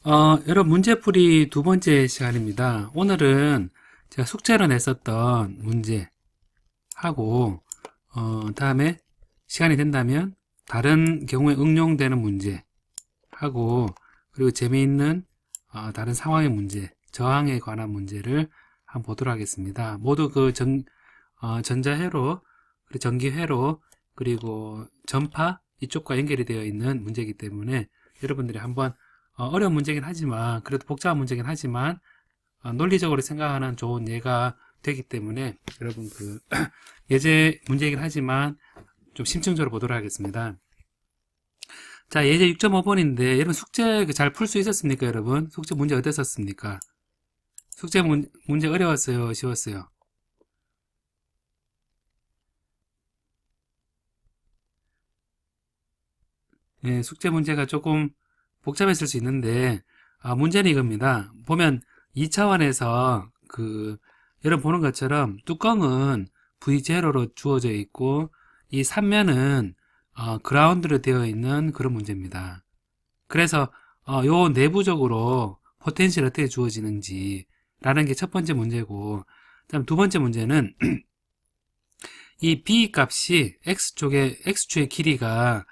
여러분 문제풀이 두 번째 시간입니다. 오늘은 제가 숙제로 냈었던 문제 하고 다음에 시간이 된다면 다른 경우에 응용되는 문제 하고 그리고 재미있는 다른 상황의 문제, 저항에 관한 문제를 한번 보도록 하겠습니다. 모두 그 전자회로, 그리고 전기회로, 그리고 전파 이쪽과 연결이 되어 있는 문제이기 때문에 여러분들이 한번 어려운 문제긴 하지만 그래도 복잡한 문제긴 하지만 논리적으로 생각하는 좋은 예가 되기 때문에 여러분 그 예제 문제이긴 하지만 좀 심층적으로 보도록 하겠습니다. 자, 예제 6.5번인데 여러분 숙제 잘 풀 수 있었습니까? 여러분 숙제 문제 어땠었습니까? 숙제 문제 어려웠어요? 쉬웠어요? 예, 숙제 문제가 조금 복잡했을 수 있는데 문제는 이겁니다. 보면 2차원에서 여러분 보는 것처럼 뚜껑은 V0로 주어져 있고 이 삼면은 그라운드로 되어 있는 그런 문제입니다. 그래서 요 내부적으로 포텐셜이 어떻게 주어지는지 라는 게 첫 번째 문제고, 그다음 두 번째 문제는 이 B 값이 X축의 길이가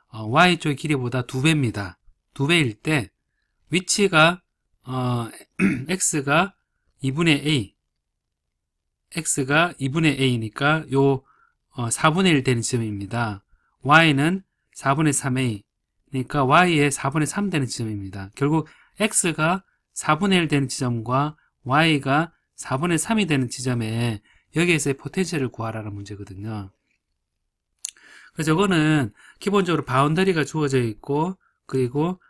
Y쪽의 길이보다 2배입니다. 2배일 때 위치가 X가 2분의 A, X가 2분의 A니까 요 4분의 1 되는 지점입니다. Y는 4분의 3A, 그러니까 Y의 4분의 3 되는 지점입니다. 결국 X가 4분의 1 되는 지점과 Y가 4분의 3이 되는 지점에 여기에서의 포텐셜을 구하라는 문제거든요. 그래서 이거는 기본적으로 바운더리가 주어져 있고 그리고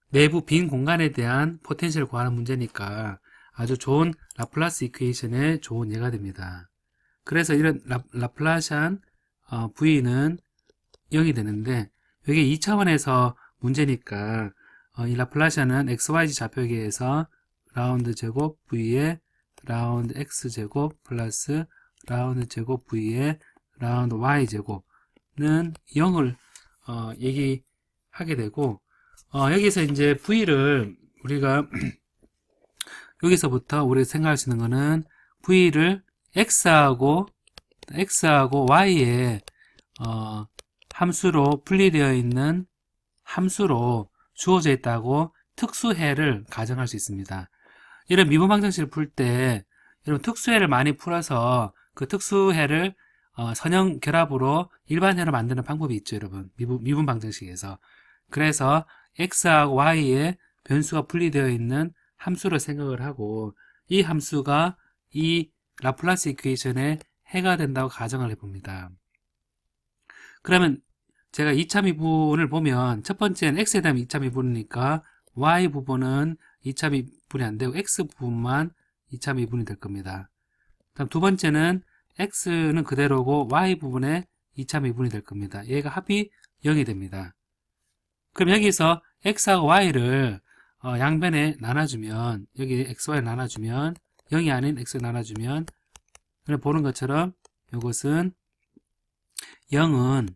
내부 빈 공간에 대한 포텐셜을 구하는 문제니까 아주 좋은 라플라스 이퀘이션의 좋은 예가 됩니다. 그래서 이런 라플라시안 V는 0이 되는데 이게 2차원에서 문제니까 이 라플라시안은 XYZ 좌표계에서 라운드 제곱 V에 라운드 X제곱 플러스 라운드 제곱 V에 라운드 Y제곱은 0을 얘기하게 되고 여기서 이제 V를 우리가 여기서부터 우리가 생각할 수 있는 거는 V를 X하고 Y의 함수로 분리되어 있는 함수로 주어져 있다고 특수해를 가정할 수 있습니다. 이런 미분방정식을 풀 때 여러분 특수해를 많이 풀어서 그 특수해를 선형 결합으로 일반해로 만드는 방법이 있죠, 여러분. 미분방정식에서. 그래서 x하고 y의 변수가 분리되어 있는 함수로 생각을 하고 이 함수가 이 라플라스 이퀘이션의 해가 된다고 가정을 해봅니다. 그러면 제가 2차 미분을 보면 첫 번째는 x에 대한 2차 미분이니까 y 부분은 2차 미분이 안 되고 x 부분만 2차 미분이 될 겁니다. 다음 두 번째는 x는 그대로고 y 부분에 2차 미분이 될 겁니다. 얘가 합이 0이 됩니다. 그럼 여기서 x하고 y를 양변에 나눠주면 여기 xy를 나눠주면 0이 아닌 x를 나눠주면 보는 것처럼 이것은 0은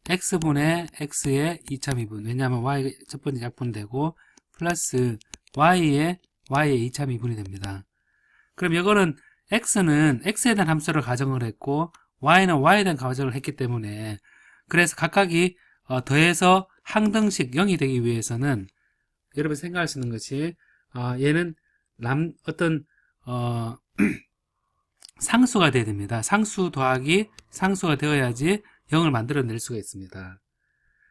x분의 x의 2차 미분, 왜냐하면 y가 첫 번째 약분되고 플러스 y의 2차 미분이 됩니다. 그럼 이거는 x는 x에 대한 함수를 가정을 했고 y는 y에 대한 가정을 했기 때문에 그래서 각각이 더해서 항등식 0이 되기 위해서는 여러분 생각할 수 있는 것이 얘는 어떤 상수가 돼야 됩니다. 상수 더하기 상수가 되어야지 0을 만들어낼 수가 있습니다.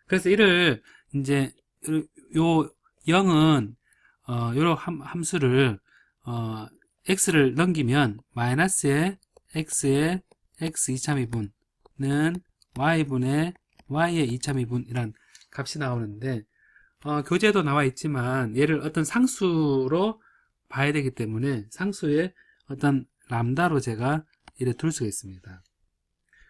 그래서 이를 이제 요 0은 요런 함수를 x를 넘기면 마이너스의 x의 x 2차 미분은 y분의 y의 2차 미분이란 값이 나오는데 교재도 나와 있지만 얘를 어떤 상수로 봐야 되기 때문에 상수의 어떤 람다로 제가 이래 둘 수가 있습니다.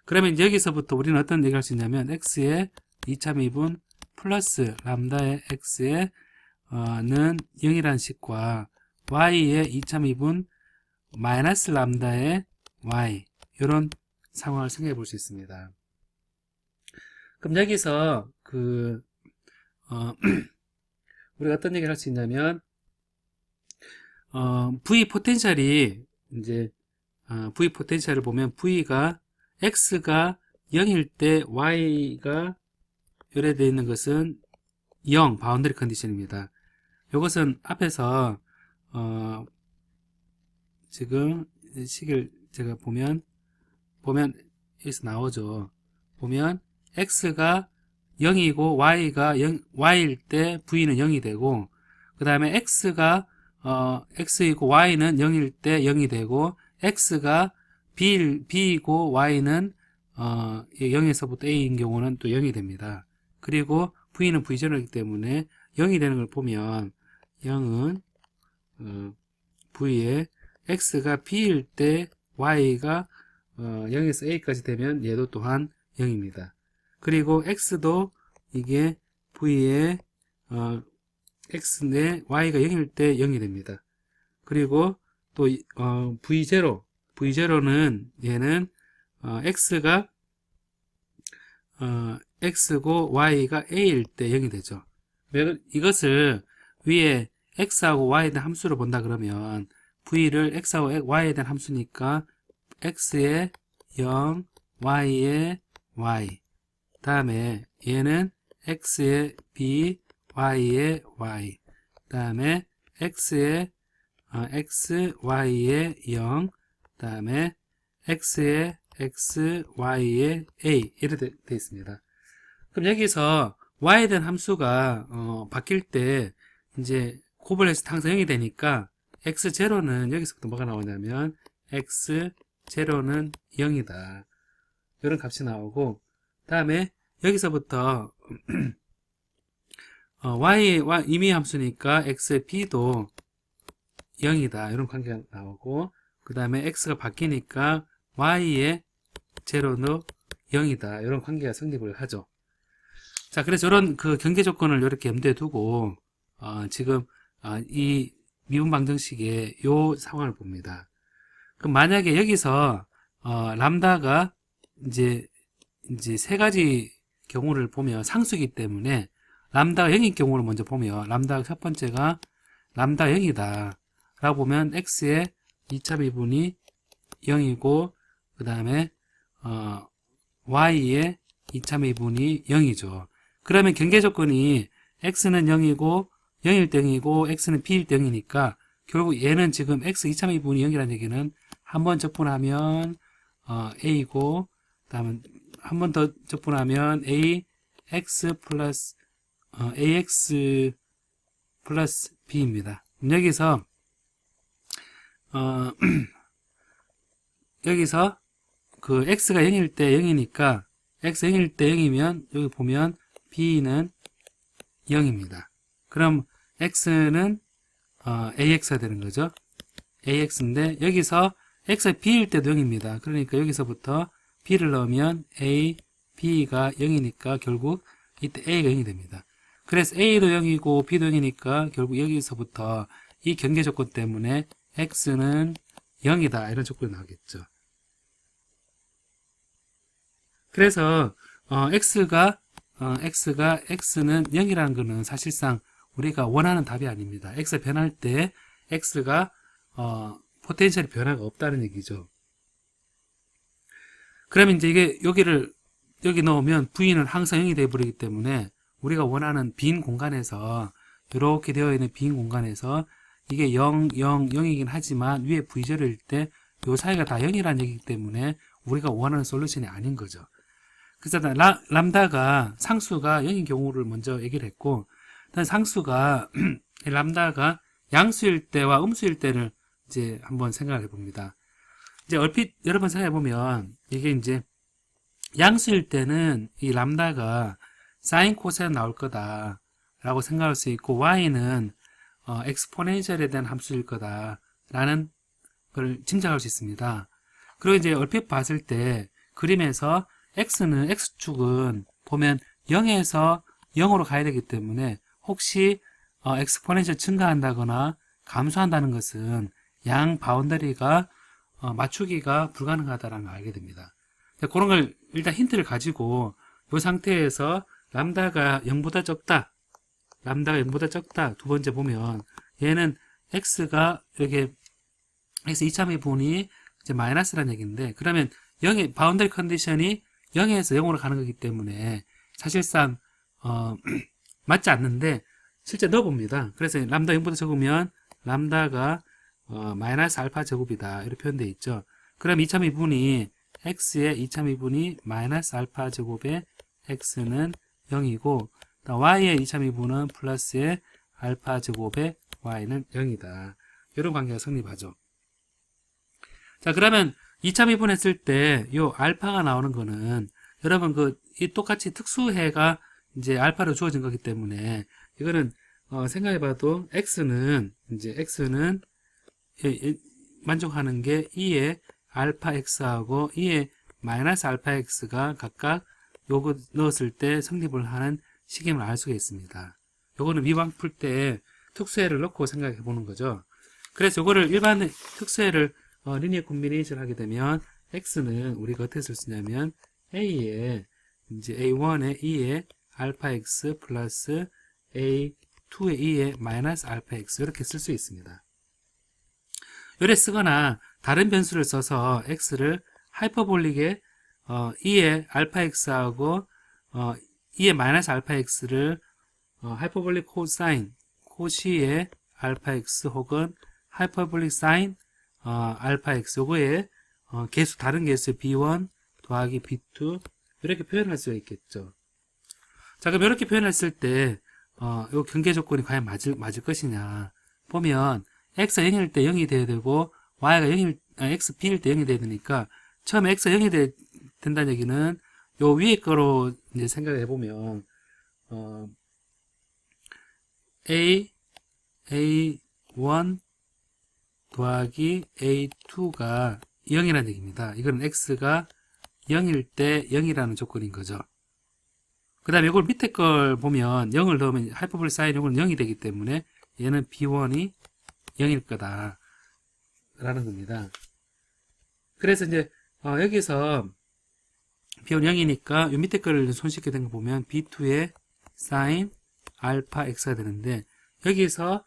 그러면 이제 여기서부터 우리는 어떤 얘기를 할 수 있냐면 x의 2차 미분 플러스 람다의 x의 는 0이라는 식과 y의 2차 미분 마이너스 람다의 y 이런 상황을 생각해 볼 수 있습니다. 그럼 여기서 우리가 어떤 얘기를 할 수 있냐면, V 포텐셜이, 이제, V 포텐셜을 보면 V가, X가 0일 때 Y가 열애되어 있는 것은 0, 바운더리 컨디션입니다. 이것은 앞에서, 지금, 식을 제가 보면, 여기서 나오죠. 보면, X가 0이고, Y일 때 V는 0이 되고, 그 다음에 X이고, Y는 0일 때 0이 되고, X가 B이고, Y는, 0에서부터 A인 경우는 또 0이 됩니다. 그리고 V는 V제로이기 때문에 0이 되는 걸 보면, 0은, V에 X가 B일 때 Y가 0에서 A까지 되면 얘도 또한 0입니다. 그리고 X도 이게 V에 X인데 Y가 0일 때 0이 됩니다. 그리고 또 V0는 얘는 X가 X고 Y가 A일 때 0이 되죠. 이것을 위에 X하고 Y에 대한 함수로 본다 그러면 V를 X하고 Y에 대한 함수니까 X에 0, Y에 Y. 다음에 얘는 X에 B, Y에 Y. 다음에 X에 X, Y에 0. 다음에 X에 X, Y에 A. 이렇게 되어 있습니다. 그럼 여기서 Y에 대한 함수가 바뀔 때 이제 곱을 해서 항상 0이 되니까 X0는 여기서부터 뭐가 나오냐면 X0는 0이다. 이런 값이 나오고, 다음에 여기서부터 Y 임의 함수니까 X의 B도 0이다. 이런 관계가 나오고, 그 다음에 X가 바뀌니까 Y의 제로는 0이다. 이런 관계가 성립을 하죠. 자, 그래서 이런 그 경계 조건을 이렇게 염두에 두고 지금 이 미분 방정식의 요 상황을 봅니다. 그럼 만약에 여기서 람다가 이제 세 가지 경우를 보면 상수이기 때문에 람다가 0인 경우를 먼저 보면 람다가 첫 번째가 람다 0이다 라고 보면 x의 2차 미분이 0이고 그 다음에 y의 2차 미분이 0이죠. 그러면 경계 조건이 x는 0이고 0일 때 0이고 x는 b일 때 0이니까 결국 얘는 지금 x 2차 미분이 0이라는 얘기는 한 번 적분하면 a고 다음에 한 번 더 적분하면 ax 플러스 ax 플러스 b입니다. 여기서 여기서 그 x가 0일 때 0이니까 x 0일 때 0이면 여기 보면 b는 0입니다. 그럼 x는 ax가 되는 거죠. ax인데 여기서 x가 b일 때도 0입니다. 그러니까 여기서부터 b를 넣으면 a, b가 0이니까 결국 이때 a가 0이 됩니다. 그래서 a도 0이고 b도 0이니까 결국 여기서부터 이 경계 조건 때문에 x는 0이다 이런 조건이 나오겠죠. 그래서 x는 0이라는 것은 사실상 우리가 원하는 답이 아닙니다. x가 변할 때 x가 포텐셜이 변화가 없다는 얘기죠. 그러면 이제 이게 여기 넣으면 v는 항상 0이 되어버리기 때문에 우리가 원하는 빈 공간에서 이렇게 되어 있는 빈 공간에서 이게 0, 0, 0이긴 하지만 위에 v0일 때 이 사이가 다 0이라는 얘기이기 때문에 우리가 원하는 솔루션이 아닌 거죠. 그래서 람다가 상수가 0인 경우를 먼저 얘기를 했고 상수가 람다가 양수일 때와 음수일 때를 이제 한번 생각을 해봅니다. 이제 얼핏 여러 번 생각해 보면 이게 이제 양수일 때는 이 람다가 사인 코사인 나올 거다 라고 생각할 수 있고 y는 엑스포넨셜에 대한 함수일 거다 라는 걸 짐작할 수 있습니다. 그리고 이제 얼핏 봤을 때 그림에서 x축은 보면 0에서 0으로 가야 되기 때문에 혹시 엑스포넨셜 증가한다거나 감소한다는 것은 양 바운더리가 맞추기가 불가능하다는 걸 알게 됩니다. 그런 걸 일단 힌트를 가지고 이 상태에서 람다가 0보다 적다 람다가 0보다 적다. 두 번째 보면 얘는 x가 이렇게 x 이차미분이 이제 마이너스라는 얘기인데, 그러면 0의 바운더리 컨디션이 0에서 0으로 가는 거기 때문에 사실상 맞지 않는데 실제 넣어봅니다. 그래서 람다 0보다 적으면 람다가 마이너스 알파 제곱이다 이렇게 표현되어 있죠. 그럼 이차미분이 x의 이차미분이 마이너스 알파 제곱의 x는 0이고 y의 이차미분은 플러스의 알파 제곱의 y는 0이다. 이런 관계가 성립하죠. 자, 그러면 2차 미분했을 때, 요 알파가 나오는 거는, 여러분, 이 똑같이 특수해가 이제 알파로 주어진 거기 때문에, 이거는, 생각해봐도, x는 만족하는 게 2의 알파 x하고 2의 마이너스 알파 x가 각각 요거 넣었을 때 성립을 하는 식임을 알 수가 있습니다. 요거는 미방 풀 때 특수해를 넣고 생각해 보는 거죠. 그래서 요거를 일반 특수해를 리니어 콤비네이션 하게 되면 x는 우리가 어떻게 쓸 수 있냐면 a에 이제 a1에 2의 알파 x 플러스 a2의 2의 마이너스 알파 x 이렇게 쓸 수 있습니다. 요래 쓰거나 다른 변수를 써서 x를 하이퍼볼릭에 2의 알파 x하고 2의 마이너스 알파 x를 하이퍼볼릭 코사인 코시의 알파 x 혹은 하이퍼볼릭 사인 알파 x 요거에 개수 다른 개수의 b1 더하기 b2 이렇게 표현할 수가 있겠죠. 자, 그럼 이렇게 표현했을 때 요 경계 조건이 과연 맞을 것이냐 보면 x가 0일 때 0이 돼야 되고 y가 x b일 때 0이 돼야 되니까 처음에 x가 0이 된다는 얘기는 요 위에 거로 이제 생각을 해보면 a1 더하기 a2가 0이라는 얘기입니다. 이건 x가 0일 때 0이라는 조건인 거죠. 그 다음에 이걸 밑에 걸 보면 0을 넣으면 하이퍼볼릭 사인 요거는 0이 되기 때문에 얘는 b1이 0일 거다 라는 겁니다. 그래서 이제 여기서 b1 0이니까 요 밑에 거를 손쉽게 된 거 보면 b2의 사인 알파 x가 되는데 여기서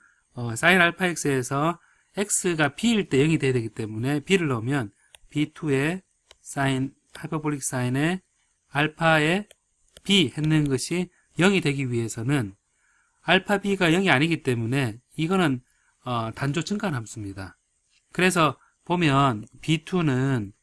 사인 알파 x에서 x가 b일 때 0이 돼야 되기 때문에 b를 넣으면 b2의 사인 하이퍼볼릭 사인의 알파의 b 했는 것이 0이 되기 위해서는 알파 b가 0이 아니기 때문에 이거는 단조 증가한 함수입니다. 그래서 보면 b2는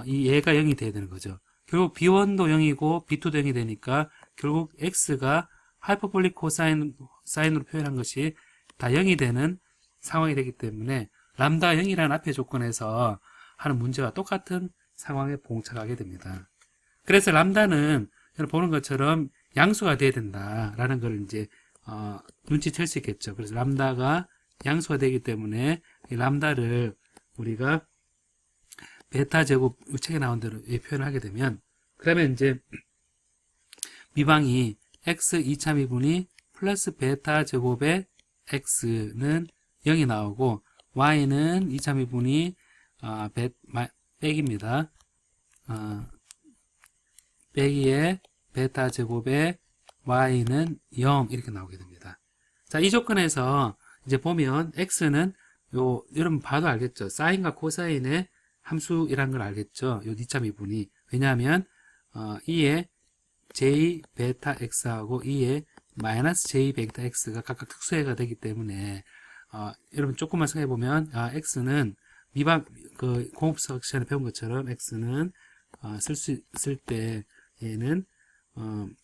이 얘가 0이 돼야 되는 거죠. 결국 b1도 0이고 b2도 0이 되니까 결국 x가 하이퍼볼릭 코사인으로 표현한 것이 다 0이 되는 상황이 되기 때문에 람다 0이라는 앞의 조건에서 하는 문제와 똑같은 상황에 봉착하게 됩니다. 그래서 람다는 보는 것처럼 양수가 돼야 된다라는 걸 이제 눈치챌 수 있겠죠. 그래서 람다가 양수가 되기 때문에 이 람다를 우리가 베타 제곱 책에 나온 대로 표현을 하게 되면 그러면 이제 미방이 x 2차 미분이 플러스 베타 제곱의 x는 0이 나오고 y는 2차 미분이 백입니다. 빼기의 베타 제곱의 y는 0 이렇게 나오게 됩니다. 자, 이 조건에서 이제 보면 x는 여러분 봐도 알겠죠. 사인과 코사인의 함수이라는 걸 알겠죠. 요 2차 미분이 왜냐하면 2의 j 베타 x하고 2의 마이너스 j 베타 x가 각각 특수해가 되기 때문에 여러분 조금만 생각해 보면 x는 미방 공업수학 시간에 배운 것처럼 x는 쓸 때 얘는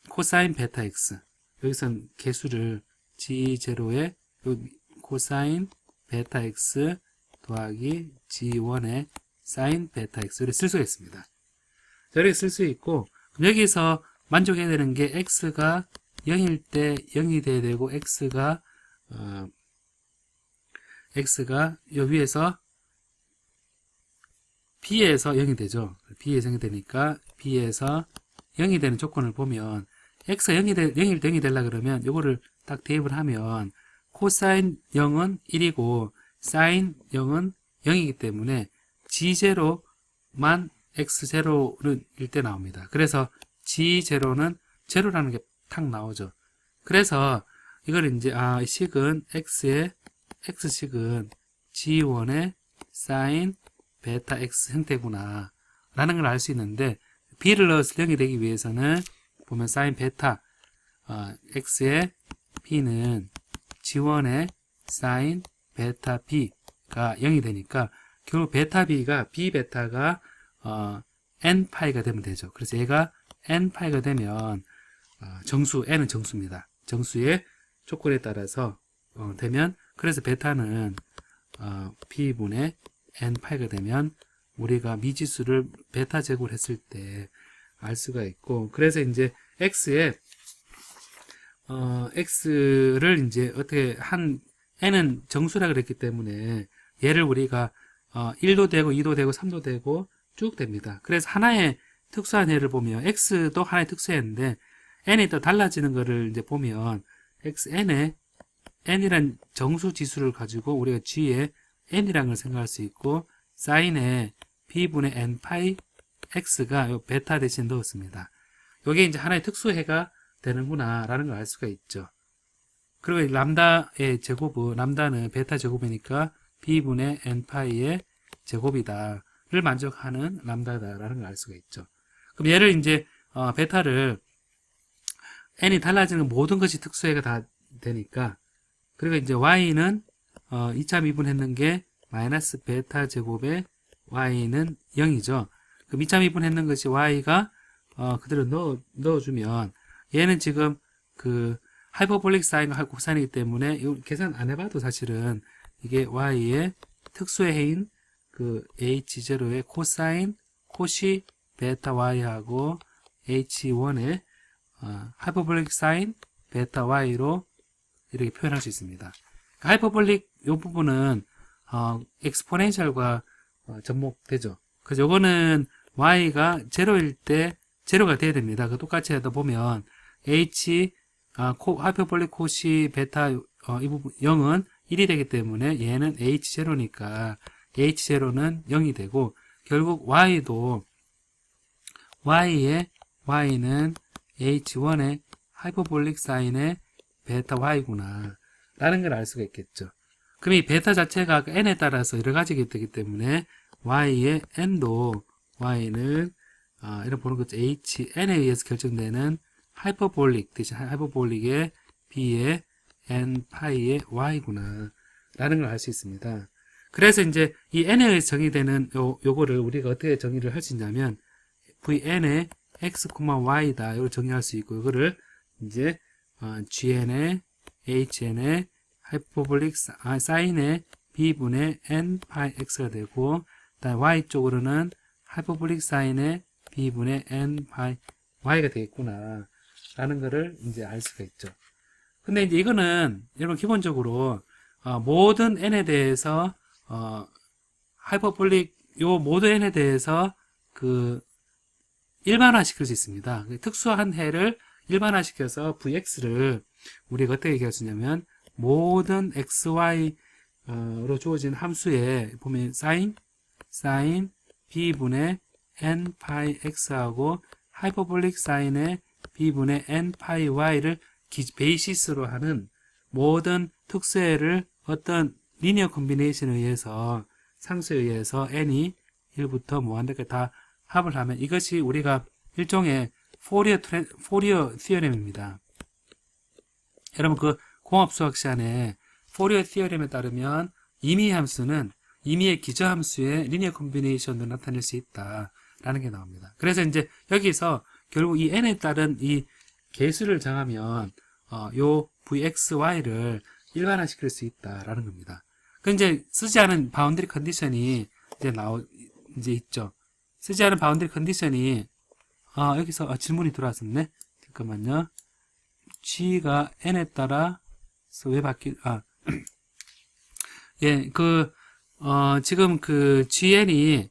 코사인 베타 x 여기선 개수를 g0에 코사인 베타 x 더하기 g1의 사인 베타 x를 쓸 수가 있습니다. 자, 이렇게 쓸 수 있고 여기서 만족해야 되는 게 x가 0일 때 0이 돼야 되고 x가 요 위에서 b에서 0이 되죠. b에서 0이 되니까 b에서 0이 되는 조건을 보면 x가 0일 때 0이 되려고 그러면 요거를 딱 대입을 하면 코사인 0은 1이고 사인 0은 0이기 때문에 g0만 x0는 1때 나옵니다. 그래서 g0는 제로라는 게 탁 나오죠. 그래서 이걸 이제, 이 식은 x식은 g1의 sin 베타 x 형태구나. 라는 걸 알 수 있는데, b를 넣어서 0이 되기 위해서는, 보면 sin 베타, x의 b는 g1의 sin 베타 b가 0이 되니까, 결국 베타 b가, b 베타가, n파이가 되면 되죠. 그래서 얘가 n파이가 되면, 정수, n은 정수입니다. 정수의 조건에 따라서, 되면, 그래서 베타는, b분의 n파이가 되면, 우리가 미지수를 베타 제곱을 했을 때 알 수가 있고, 그래서 이제 x를 이제 어떻게 n은 정수라 그랬기 때문에 얘를 우리가 1도 되고 2도 되고 3도 되고 쭉 됩니다. 그래서 하나의 특수한 예를 보면 x도 하나의 특수했는데 n이 또 달라지는 거를 이제 보면 n이란 정수 지수를 가지고 우리가 g에 n이라는 걸 생각할 수 있고 사인에 b분의 n 파이 x가 요 베타 대신 넣었습니다. 요게 이제 하나의 특수해가 되는구나 라는 걸 알 수가 있죠. 그리고 람다의 제곱은 람다는 베타 제곱이니까 b분의 n 파이의 제곱이다를 만족하는 람다다라는 걸 알 수가 있죠. 그럼 얘를 이제 베타를 n이 달라지는 모든 것이 특수해가 다 되니까 그리고 이제 y는 2차 미분했는 게 마이너스 베타 제곱의 y는 0이죠. 그럼 2차 미분했는 것이 y가 그대로 넣어주면 얘는 지금 그 하이퍼볼릭 사인과 코사인이기 때문에 이거 계산 안 해봐도 사실은 이게 y의 특수해인 그 h0의 코사인 코시 베타 y하고 h1의 하이퍼볼릭 사인 베타 y로 이렇게 표현할 수 있습니다. 하이퍼볼릭 이 부분은 엑스포넨셜과 접목되죠. 그래서 요거는 y가 0일 때 0가 돼야 됩니다. 그 똑같이 하다 보면 하이퍼볼릭 코시 베타 이 부분 0은 1이 되기 때문에 얘는 h0니까 h0는 0이 되고 결국 y도 y는 h1의 하이퍼볼릭 사인의 베타 y구나 라는 걸 알 수가 있겠죠. 그럼 이 베타 자체가 n에 따라서 여러 가지가 되기 때문에 y의 n도 y는 이런 보는 거죠. hn에 의해서 결정되는 하이퍼볼릭 대신 하이퍼볼릭의 b의 n 파이의 y구나 라는 걸 알 수 있습니다. 그래서 이제 이 n에 의해서 정의되는 요거를 우리가 어떻게 정의를 할 수 있냐면 vn의 x, y다 이걸 정의할 수 있고 이거를 이제 gn의 hn의 하이퍼볼릭 사인의 b분의 n 파이 x가 되고 그다음 y 쪽으로는 하이퍼볼릭 사인의 b분의 n 파이 y가 되겠구나 라는 거를 이제 알 수가 있죠. 근데 이제 이거는 여러분 기본적으로 모든 n에 대해서 하이퍼볼릭 요 모든 n에 대해서 그 일반화 시킬 수 있습니다. 특수한 해를 일반화 시켜서 vx를 우리가 어떻게 얘기할 수 있냐면 모든 xy로 주어진 함수에 보면 sin b분의 n 파이 x하고 하이퍼볼릭 사인의 b분의 n 파이 y를 베이시스로 하는 모든 특수해를 어떤 리니어 콤비네이션에 의해서 상수에 의해서 n이 1부터 무한대까지 다 합을 하면 이것이 우리가 일종의 포리어 티어렘입니다. 여러분 그 공합수학 시간에 포리어 티어렘에 따르면 임의 함수는 임의의 기저함수의 리니어 콤비네이션으로 나타낼 수 있다라는 게 나옵니다. 그래서 이제 여기서 결국 이 n에 따른 이 개수를 정하면 요 vxy를 일반화시킬 수 있다라는 겁니다. 그 이제 쓰지 않은 바운드리 컨디션이 이제 있죠. 쓰지 않은 바운드리 컨디션이 여기서 질문이 들어왔었네. 잠깐만요. g가 n에 따라 왜 예, 지금 그 gn이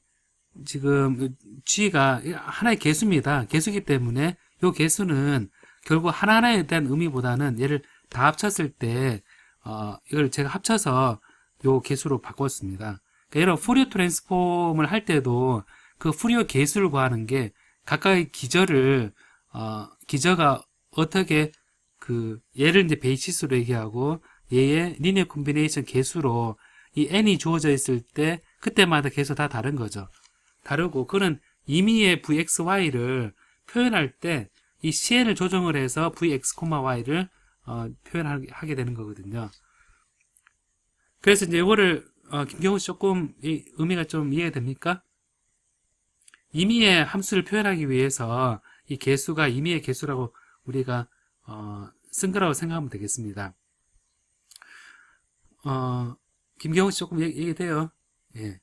지금 g가 하나의 개수입니다. 개수이기 때문에 요 개수는 결국 하나하나에 대한 의미보다는 얘를 다 합쳤을 때 이걸 제가 합쳐서 요 개수로 바꿨습니다. 그러니까 이런 포리어 트랜스폼을 할 때도 그 포리어 개수를 구하는 게 각각의 기저가 어떻게 얘를 이제 베이시스로 얘기하고 얘의 리니어 콤비네이션 개수로 이 n이 주어져 있을 때 그때마다 개수 다 다른 거죠. 다르고 그는 임의의 vxy를 표현할 때 이 cn을 조정을 해서 vx, y를 표현하게 되는 거거든요. 그래서 이제 이거를 김경우 씨 조금 의미가 좀 이해가 됩니까? 임의의 함수를 표현하기 위해서 이 개수가 임의의 개수라고 우리가 쓴 거라고 생각하면 되겠습니다. 김경우 씨 조금 얘기돼요. 예.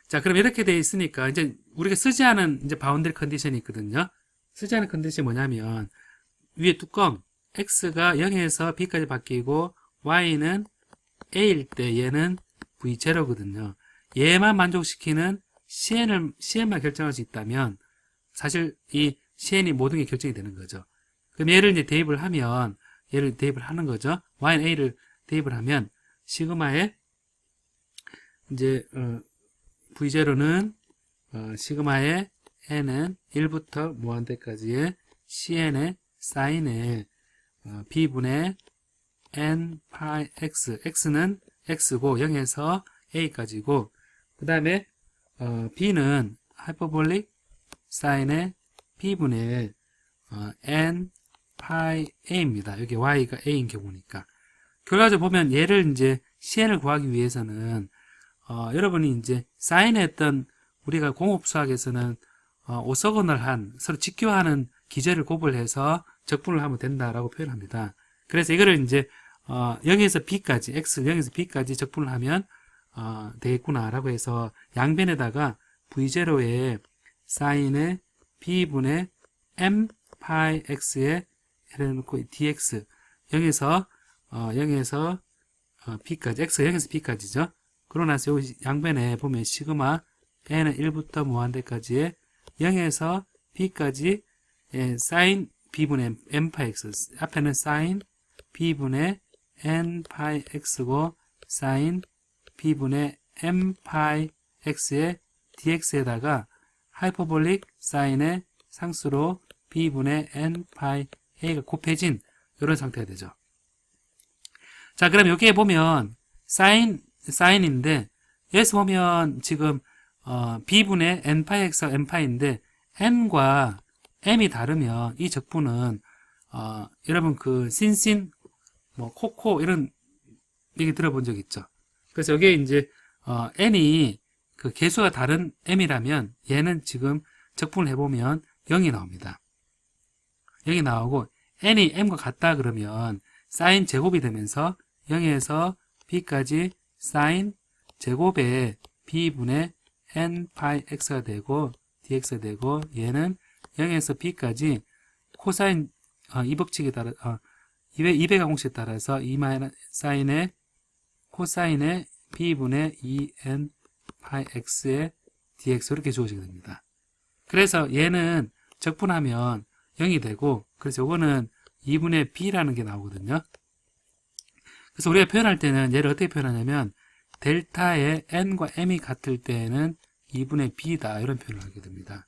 자, 그럼 이렇게 돼 있으니까 이제 우리가 쓰지 않은 이제 바운더리 컨디션이 있거든요. 쓰지 않은 컨디션이 뭐냐면 위에 뚜껑 x가 0에서 b까지 바뀌고 y는 a일 때 얘는 v0거든요. 얘만 만족시키는 cn만 결정할 수 있다면 사실 이 cn이 모든 게 결정이 되는 거죠. 그럼 얘를 이제 대입을 하면 얘를 대입을 하는 거죠. y는 a를 대입을 하면 시그마에 이제 v0는 시그마의 n은 1부터 무한대까지의 cn의 사인의 b분의 n 파이 x, x는 x고 0에서 a까지고 그 다음에 b는 하이퍼볼릭 사인의 b분의 n 파이 a입니다. 여기 y가 a인 경우니까. 결과적으로 보면 얘를 이제 cn을 구하기 위해서는 여러분이 이제 사인했던 우리가 공업수학에서는 오서고널한 서로 직교하는 기제를 고벌해서 적분을 하면 된다라고 표현합니다. 그래서 이거를 이제 0에서 b까지 x 0에서 b까지 적분을 하면 되겠구나라고 해서 양변에다가 v0의 사인의 b분의 m 파이 x에 해놓고 dx 0에서 b까지 x 0에서 b까지죠. 그러고 나서 여기 양변에 보면 시그마 n은 1부터 무한대까지의 0에서 b까지 사인 b분의 m 파이 x 앞에는 사인 b분의 n 파이 x고 사인 b분의 m 파이 x의 dx에다가 하이퍼볼릭 사인의 상수로 b분의 n 파이 a가 곱해진 이런 상태가 되죠. 자, 그럼 여기에 보면 사인인데 여기서 보면 지금 b분의 n 파이 x와 n 파이인데 n과 m이 다르면 이 적분은 여러분 그 신신 뭐 코코 이런 얘기 들어본 적 있죠. 그래서 여기에 이제 n이 그 개수가 다른 m이라면 얘는 지금 적분을 해보면 0이 나옵니다. 0이 나오고 n이 m과 같다 그러면 사인 제곱이 되면서 0에서 b까지 사인 제곱의 b분의 n 파이 x가 되고 dx가 되고 얘는 0에서 b까지 코사인 2법칙에 따라 200 공식에 따라서 2 사인의 코사인의 b분의 2n 파이 x의 dx 이렇게 주어지게 됩니다. 그래서 얘는 적분하면 0이 되고 그래서 요거는 2분의 b라는 게 나오거든요. 그래서 우리가 표현할 때는 얘를 어떻게 표현하냐면 델타의 n과 m이 같을 때에는 2분의 b다 이런 표현을 하게 됩니다.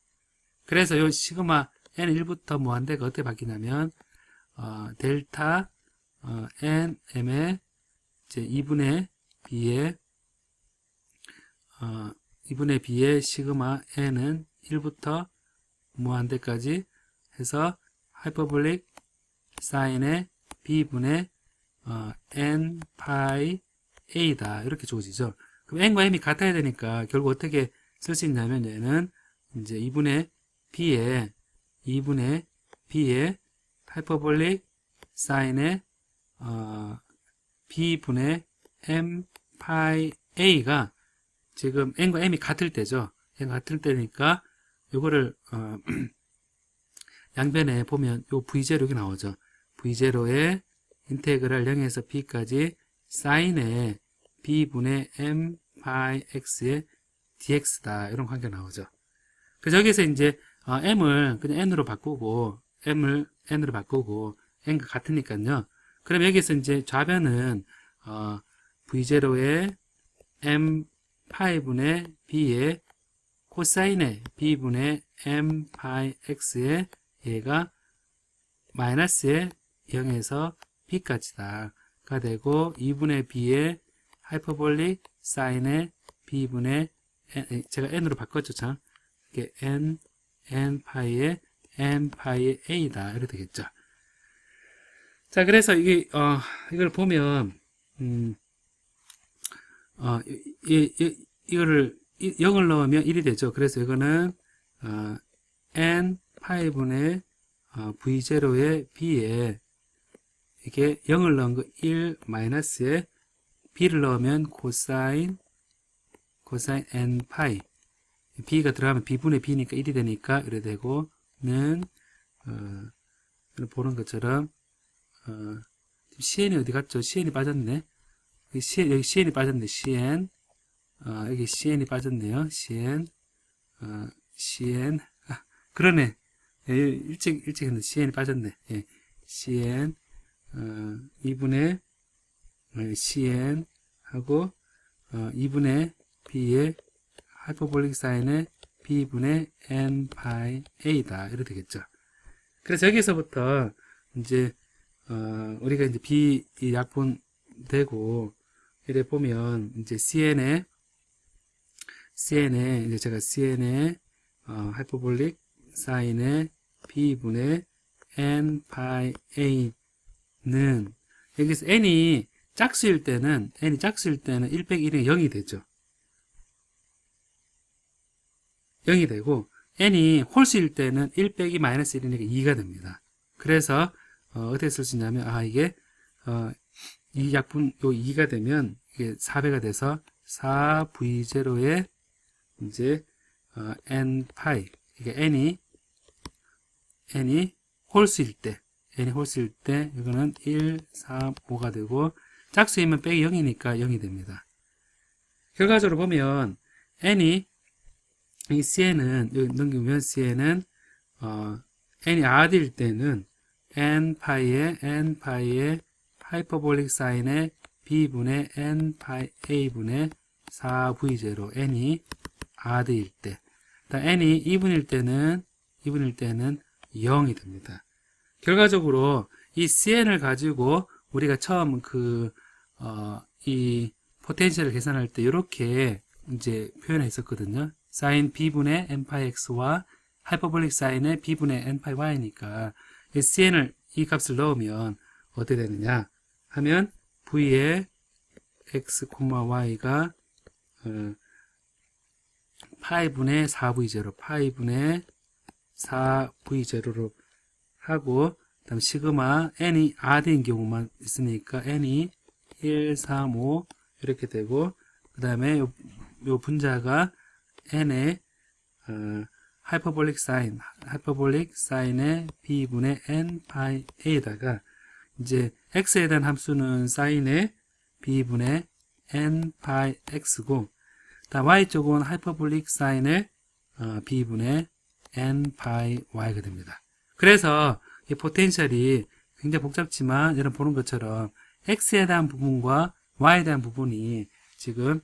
그래서 요 시그마 n 1부터 무한대가 어떻게 바뀌냐면 델타 n m의 이제 2분의 b의 시그마 n은 1부터 무한대까지 해서 하이퍼볼릭 사인의 b분의 n 파이 a다 이렇게 주어지죠. 그럼 n과 m이 같아야 되니까 결국 어떻게 쓸 수 있냐면 얘는 이제 2분의 b의 하이퍼볼릭 사인의 b분의 m 파이 a가 지금 n과 m이 같을 때죠. n과 같을 때니까 요거를 양변에 보면 요 v0 이렇게 나오죠. v0의 인테그랄 0에서 b까지 사인의 b분의 m 파이 x의 dx다 이런 관계가 나오죠. 그래서 여기서 이제 m을 그냥 n으로 바꾸고 n과 같으니까요. 그럼 여기서 이제 좌변은 v0의 m 파이분의 b의 코사인의 b분의 m 파이 x의 얘가 마이너스의 0에서 b까지다가 되고 2분의 b의 하이퍼볼릭 사인의 b분의 n, 제가 n으로 바꿨죠, 참. 이게 n 파이의 a다. 이렇게 되겠죠. 자, 그래서 이걸 보면, 이거를 0을 넣으면 1이 되죠. 그래서 이거는, n 파이분의 v0의 b에 이게 0을 넣은 거 1 마이너스에 b를 넣으면 코사인 n 파이. b가 들어가면 b분의 b니까 1이 되니까 이래 되고, 는, 보는 것처럼, cn이 어디 갔죠? cn이 빠졌네. 여기 cn이 빠졌네. cn. 여기 cn이 빠졌네요. cn. cn. 그러네. 예, 일찍 했는데 cn이 빠졌네. 예. cn. 2분의 cn 하고, 2분의 b의 하이퍼볼릭 사인의 b분의 n 파이 a다. 이렇게 되겠죠. 그래서 여기서부터 이제 우리가 이제 b 이 약분 되고 이래 보면 이제 cn에 이제 제가 cn의 하이퍼볼릭 사인의 b분의 n 파이 a는 여기서 n이 짝수일 때는 1 빼기 1은 0이 되죠. 0이 되고 n이 홀수일 때는 1 빼기 마이너스 1이니까 2가 됩니다. 그래서 어떻게 쓸 수 있냐면 이게 이 약분 요 2가 되면 이게 4배가 돼서 4v0의 이제 n 파이 이게 n이 홀수일 때 이거는 1, 3, 5가 되고 짝수이면 빼기 0이니까 0이 됩니다. 결과적으로 보면 이 cn은 여기 넘기면 cn은 n이 r일 때는 n 파이의 하이퍼볼릭 사인의 b분의 n 파이 a분의 4v0 n이 r일 때, n이 2분일 때는 0이 됩니다. 결과적으로 이 cn을 가지고 우리가 처음 이 포텐셜을 계산할 때 이렇게 이제 표현했었거든요. 사인 b분의 n파이 x와 하이퍼볼릭 사인의 b분의 n파이 y니까 cn을 이 값을 넣으면 어떻게 되느냐 하면 v의 x, y가 파이분의 4v0 파이분의 4v0로 하고 그다음 시그마 n이 r인 경우만 있으니까 n이 1, 3, 5 이렇게 되고 그 다음에 요 분자가 n의 하이퍼볼릭 사인의 b분의 n 파이 a에다가 이제 x에 대한 함수는 사인의 b분의 n 파이 x고 다음 y쪽은 하이퍼볼릭 사인의 b분의 n 파이 y가 됩니다. 그래서 이 포텐셜이 굉장히 복잡지만 여러분 보는 것처럼 x에 대한 부분과 y에 대한 부분이 지금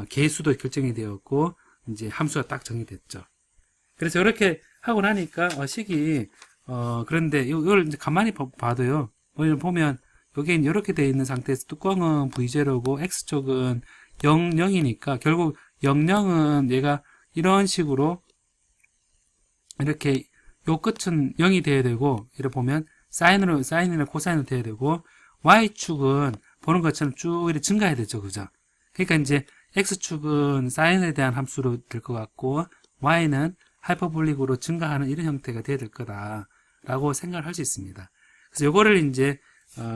계수도 결정이 되었고 이제 함수가 딱 정의됐죠. 그래서 이렇게 하고 나니까 식이 그런데 이걸 이제 가만히 봐도요. 보면 여기 이렇게 되어 있는 상태에서 뚜껑은 V0고 x쪽은 0, 0이니까 결국 0, 0은 얘가 이런 식으로 이렇게 요 끝은 0이 돼야 되고 이렇게 보면 사인이나 코사인으로 돼야 되고 y축은 보는 것처럼 쭉 이렇게 증가해야 되죠. 그죠? 그러니까 이제 x축은 사인에 대한 함수로 될 것 같고 y는 하이퍼볼릭으로 증가하는 이런 형태가 돼야 될 거다라고 생각을 할 수 있습니다. 그래서 요거를 이제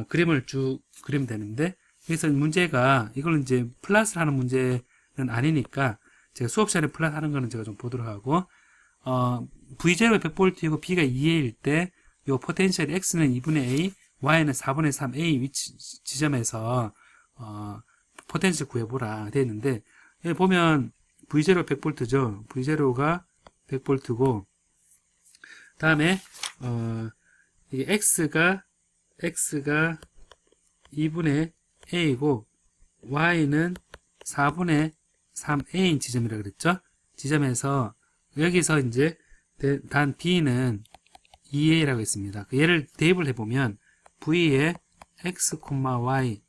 그림을 쭉 그리면 되는데 여기서 문제가 이걸 이제 플러스를 하는 문제는 아니니까 제가 수업 시간에 플러스 하는 거는 제가 좀 보도록 하고 V0가 100V이고 B가 2A일 때 요 포텐셜이 X는 2분의 A, Y는 4분의 3 A 위치 지점에서 포텐셜 구해보라 되어 있는데 여기 보면 V0가 100V죠. V0가 100V고 다음에 이게 X가 2분의 A이고 Y는 4분의 3A인 지점이라 그랬죠. 지점에서 여기서 이제 단 B는 2A라고 했습니다. 얘를 대입을 해보면 v에 x, y,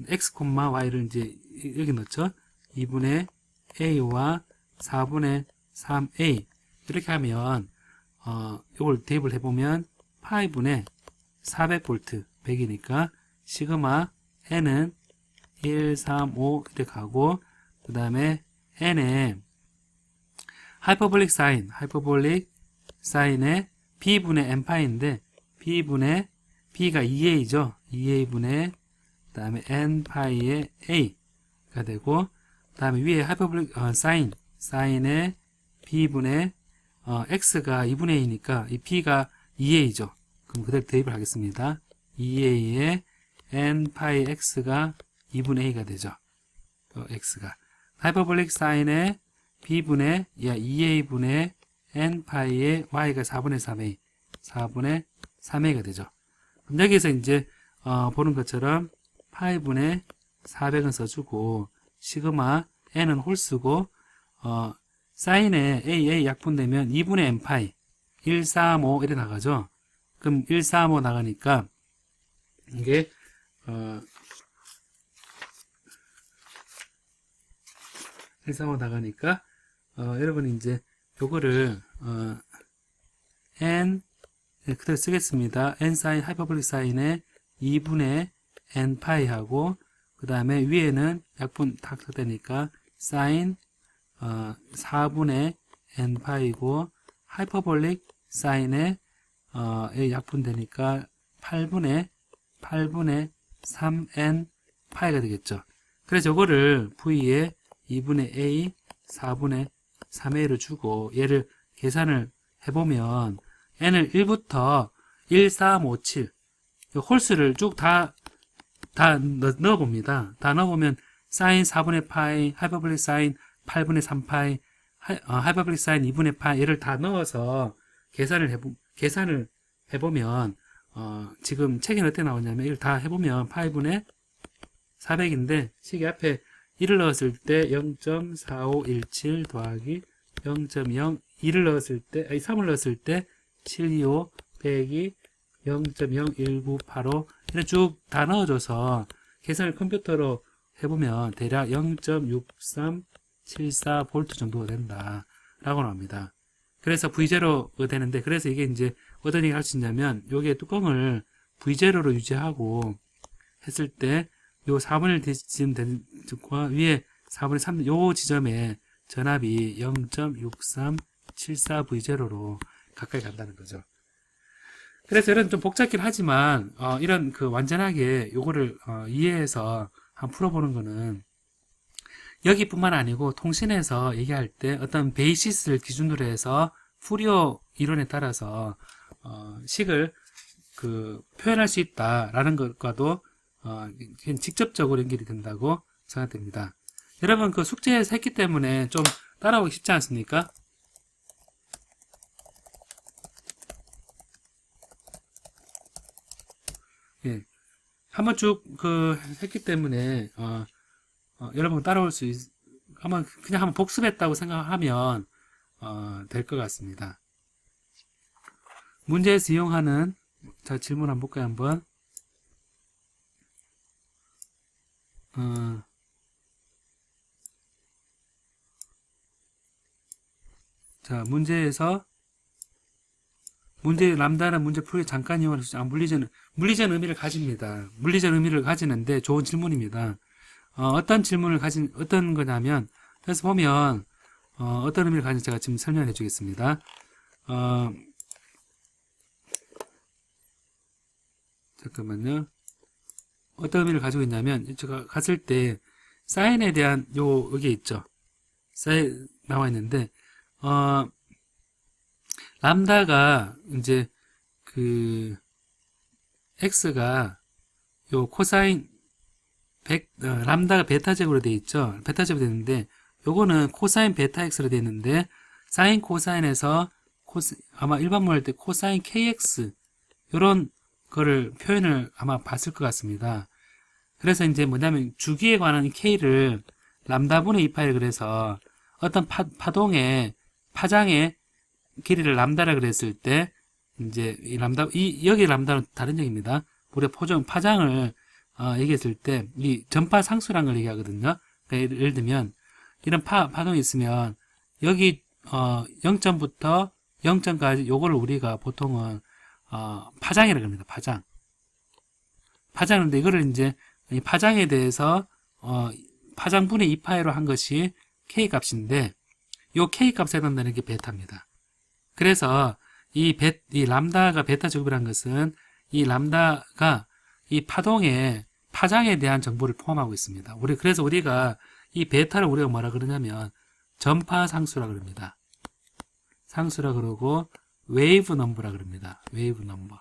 x, y를 이제 여기 넣죠. 2분의 a와 4분의 3a 이렇게 하면 이걸 대입을 해보면 파이분의 400V 100이니까 시그마 n은 1, 3, 5 이렇게 가고 그 다음에 n에 하이퍼볼릭 사인의 b분의 n파이인데 b분의 b가 2a죠. 2a분의 그 다음에 n파이의 a가 되고 그 다음에 위에 하이퍼볼릭 사인의 b분의 x가 2분의 a니까 이 b가 2a죠. 그럼 그대로 대입을 하겠습니다. 2a에 n파이 x가 2분의 a가 되죠. x가 하이퍼볼릭 사인의 b분의 2a분의 n파이의 y가 4분의 3a 4분의 3a가 되죠. 그럼 여기서 이제 보는 것처럼 파이분의 400은 써주고 시그마 n은 홀수고 사인에 a 약분되면 2분의 n파이 1, 3, 5 이렇게 나가죠. 그럼 1, 3, 5 나가니까 이게 1, 3, 5 나가니까 여러분이 이제 요거를 n 그대로 쓰겠습니다. n 사인 하이퍼볼릭 사인에 2분의 n 파이 하고 그 다음에 위에는 약분 탁 되니까 사인 4분의 n 파이고 하이퍼볼릭 사인에 약분 되니까 8분의 3n 파이가 되겠죠. 그래서 이거를 v에 2분의 a 4분의 3a를 주고 얘를 계산을 해보면 n을 1부터 1, 3, 5, 7 홀수를 쭉 다 넣어봅니다. 다 넣어보면 사인 4분의 파이, 하이퍼볼릭 사인 8분의 3파이, 하이퍼볼릭 사인 2분의 파이 얘를 다 넣어서 계산을 해보면 지금 책에는 어떻게 나오냐면 이걸 다 해보면 파이분의 400인데 시계 앞에 1을 넣었을 때 0.4517 더하기 0.02를 넣었을 때 3을 넣었을 때 725 빼기 0.01985 이렇게 쭉 다 넣어줘서 계산을 컴퓨터로 해보면 대략 0.6374V 정도가 된다 라고 나옵니다. 그래서 V0가 되는데 그래서 이게 이제 어떤 얘기를 할 수 있냐면 요게 뚜껑을 V0로 유지하고 했을 때 요 4분의 1 지점 되는 쪽과 위에 4분의 3 요 지점에 전압이 0.6374V0로 가까이 간다는 거죠. 그래서 이런 좀 복잡긴 하지만 이런 그 완전하게 요거를 이해해서 한번 풀어보는 거는 여기뿐만 아니고 통신에서 얘기할 때 어떤 베이시스를 기준으로 해서 푸리어 이론에 따라서 식을 표현할 수 있다라는 것과도 직접적으로 연결이 된다고 생각됩니다. 여러분 그 숙제에서 했기 때문에 좀 따라오기 쉽지 않습니까? 예. 한번 쭉 했기 때문에 여러분 따라올 수 그냥 한번 복습했다고 생각하면 될 것 같습니다. 문제에서 이용하는 자 질문 한번 볼까요 한번. 자 문제에서 문제 람다는 문제 풀이 잠깐 이용할 수 물리적인 의미를 가집니다. 물리적 의미를 가지는데 좋은 질문입니다. 어떤 질문을 어떤 거냐면 그래서 보면 어떤 의미를 가지는지 제가 지금 설명해 주겠습니다. 잠깐만요. 어떤 의미를 가지고 있냐면 제가 갔을 때 사인에 대한 여기 있죠. 사인 나와 있는데 람다가 이제 x가 요 코사인 람다가 베타 제곱으로 되어 있죠. 베타 제곱이 되는데 요거는 코사인 베타 x로 되어 있는데 사인 코사인에서 아마 일반문 할 때 코사인 kx 요런 거를 표현을 아마 봤을 것 같습니다. 그래서 이제 뭐냐면 주기에 관한 k를 람다분의 2파이를 그래서 어떤 파동의 파장의 길이를 람다라 그랬을 때 이제 여기 람다는 다른 얘기입니다. 우리가 파장을 얘기했을 때 이 전파 상수라는 걸 얘기하거든요. 그러니까 예를 들면 이런 파동이 있으면 여기 0점부터 0점까지 요거를 우리가 보통은 파장이라고 합니다. 파장인데 이거를 이제 이 파장에 대해서 파장분의 2파이로 한 것이 K 값인데 요 K 값에 해당되는 게 베타입니다. 그래서 이 람다가 베타 제곱이라는 것은 이 람다가 이 파장에 대한 정보를 포함하고 있습니다. 그래서 우리가 이 베타를 우리가 뭐라 그러냐면 전파 상수라 그럽니다. 상수라 그러고 웨이브 넘버라 그럽니다. 웨이브 넘버.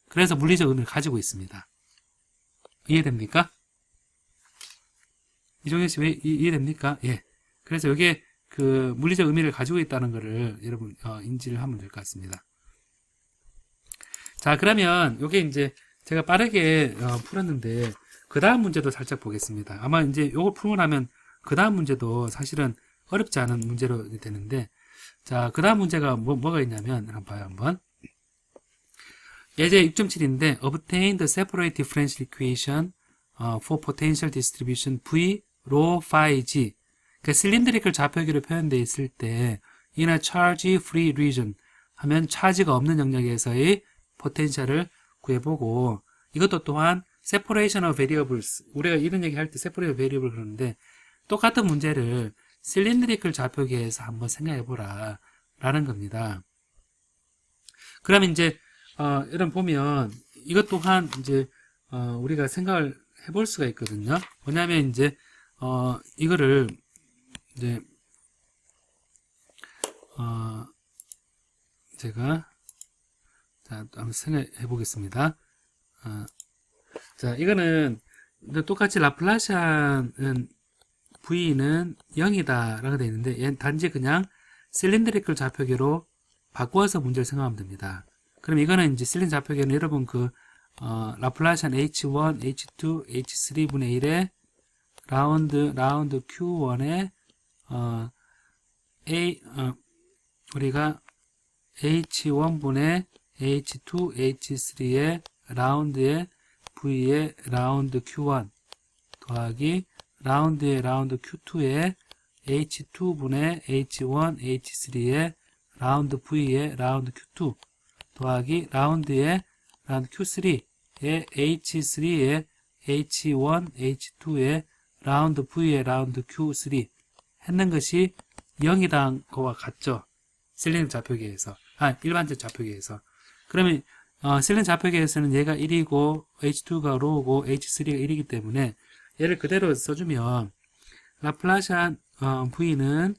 그래서 물리적 의미를 가지고 있습니다. 이해됩니까? 이종현 씨 이해됩니까? 예. 그래서 이게 그 물리적 의미를 가지고 있다는 것을 여러분 인지를 하면 될 것 같습니다. 자, 그러면 이게 이제 제가 빠르게 풀었는데 그 다음 문제도 살짝 보겠습니다. 아마 이제 요걸 풀고 나면 그 다음 문제도 사실은 어렵지 않은 문제로 되는데, 자, 그 다음 문제가 뭐가 있냐면 한번 봐요. 한번. 예제 6.7인데 obtain the separate differential equation for potential distribution V rho phi g. 그러니까 cylindrical 좌표기로 표현되어 있을 때 in a charge free region 하면 차지가 없는 영역에서의 포텐셜을 구해보고, 이것도 또한 separation of variables, 우리가 이런 얘기 할 때 separation of variable 그러는데 똑같은 문제를 cylindrical 좌표기에서 한번 생각해보라 라는 겁니다. 그러면 이제 이런 보면 이것 또한 이제 우리가 생각을 해볼 수가 있거든요. 뭐냐면 이제 이거를 이제 제가 자 한번 생각해 보겠습니다. 자, 이거는 똑같이 라플라시안은 V는 0이다 라고 되어 있는데 얘는 단지 그냥 실린드리컬 좌표계로 바꾸어서 문제를 생각하면 됩니다. 그럼 이거는 이제 실린 좌표계는 여러분 그 라플라시안 H1, H2, H3분의 1의 라운드 Q1의 우리가 H1분의 H2, H3의 라운드의 V의 라운드 Q1 더하기 라운드의 라운드 Q2의 H2분의 H1, H3의 라운드 V의 라운드 Q2 더하기 라운드의 라운드 Q3의 H3의 H1, H2의 라운드 V의 라운드 Q3 했는 것이 0이란 거와 같죠. 실린 좌표계에서. 일반적 좌표계에서. 그러면 실린 좌표계에서는 얘가 1이고 H2가 로우고 H3가 1이기 때문에 얘를 그대로 써주면 라플라시안 V는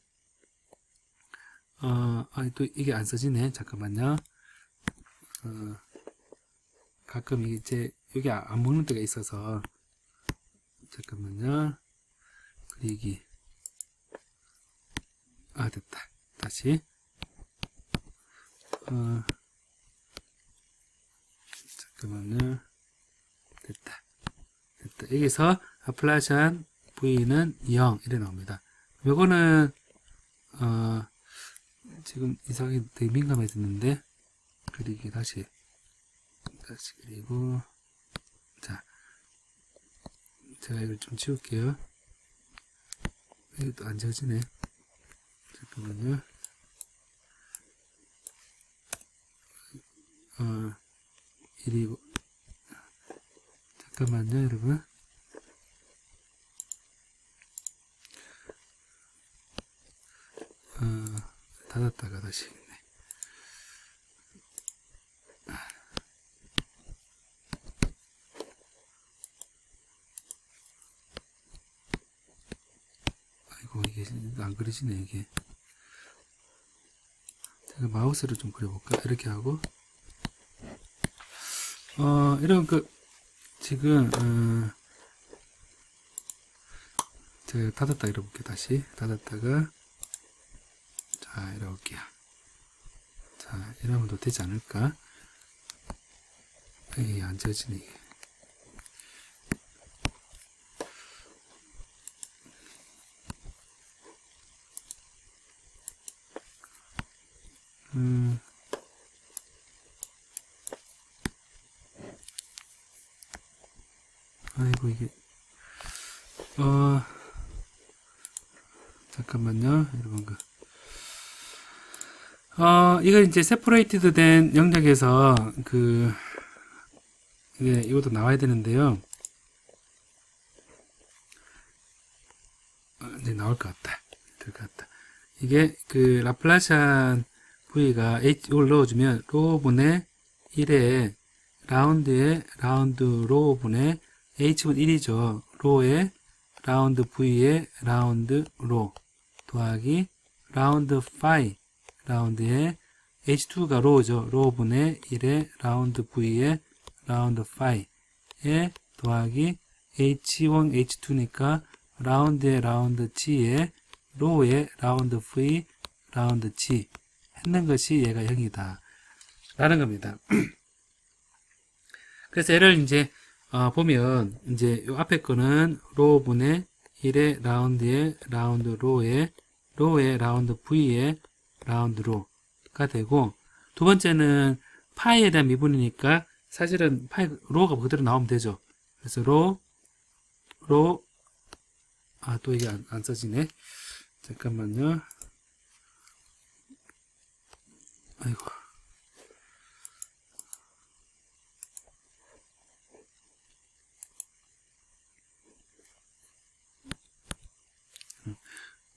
또 이게 안 써지네. 잠깐만요. 가끔 이제 여기 안 먹는 때가 있어서 잠깐만요. 그리기 됐다. 다시 잠깐만요. 됐다. 여기서 라플라시안 V는 0 이래 나옵니다. 요거는 지금 이상하게 되게 민감해졌는데 그리기 다시 그리고 자 제가 이걸 좀 지울게요. 이것도 안 지워지네. 잠깐만요. 이리고 잠깐만요, 여러분. 닫았다가 다시 있네. 아이고, 이게 안 그려지네, 이게. 제가 마우스로 좀 그려볼까? 이렇게 하고. 이런 지금, 제가 닫았다 이러볼게요. 다시. 닫았다가. 자, 이러볼게요. 자, 이러면 더 되지 않을까? 에이, 안 지워지네, 이게. 아이고, 이게, 잠깐만요. 여러분, 이거 이제 세퍼레이티드 된 영역에서, 이것도 나와야 되는데요. 이제 나올 것 같다. 될 것 같다. 이게, 라플라시안 V가 이걸 넣어주면, 로분의 1에, 라운드에, 라운드 로분의 H분 1이죠. 로에, 라운드 V에, 라운드 로. 더하기, 라운드 파이. 라운드에, H2가 로죠. 로분의 1에, 라운드 V에, 라운드 파이에, 더하기, H1, H2니까, 라운드에, 라운드 G에, 로에, 라운드 V, 라운드 G. 했는 것이 얘가 0이다. 라는 겁니다. 그래서 얘를 이제, 보면, 이제, 요 앞에 거는 로분의 1의 라운드에, 라운드 로에, 라운드 V에, 라운드 로가 되고, 두 번째는 파이에 대한 미분이니까, 사실은 파이, 로가 그대로 나오면 되죠. 그래서 로, 또 이게 안 써지네. 잠깐만요. 아이고.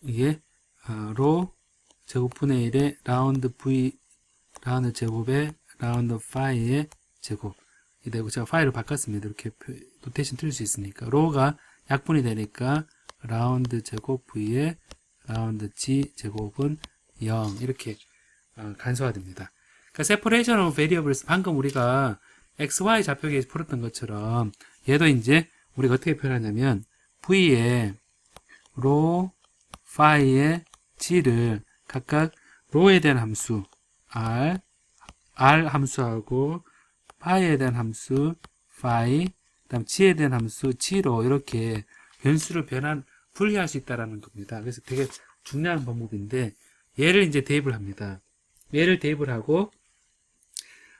이게 로 제곱분의 1의 라운드 V 라운드 제곱에 라운드 파이의 제곱 이 되고, 제가 파이를 바꿨습니다. 이렇게 노테이션 틀릴 수 있으니까 로가 약분이 되니까 라운드 제곱 V의 라운드 G 제곱은 0 이렇게 간소화됩니다. 그러니까 separation of variables, 방금 우리가 XY 좌표계에서 풀었던 것처럼 얘도 이제 우리가 어떻게 표현하냐면 V의 로, 파이의 G를 각각 로에 대한 함수 R 함수하고 파이에 대한 함수 파이, 그다음 G에 대한 함수 G로 이렇게 변수를 분리할 수 있다라는 겁니다. 그래서 되게 중요한 방법인데, 얘를 이제 대입을 합니다. 얘를 대입을 하고,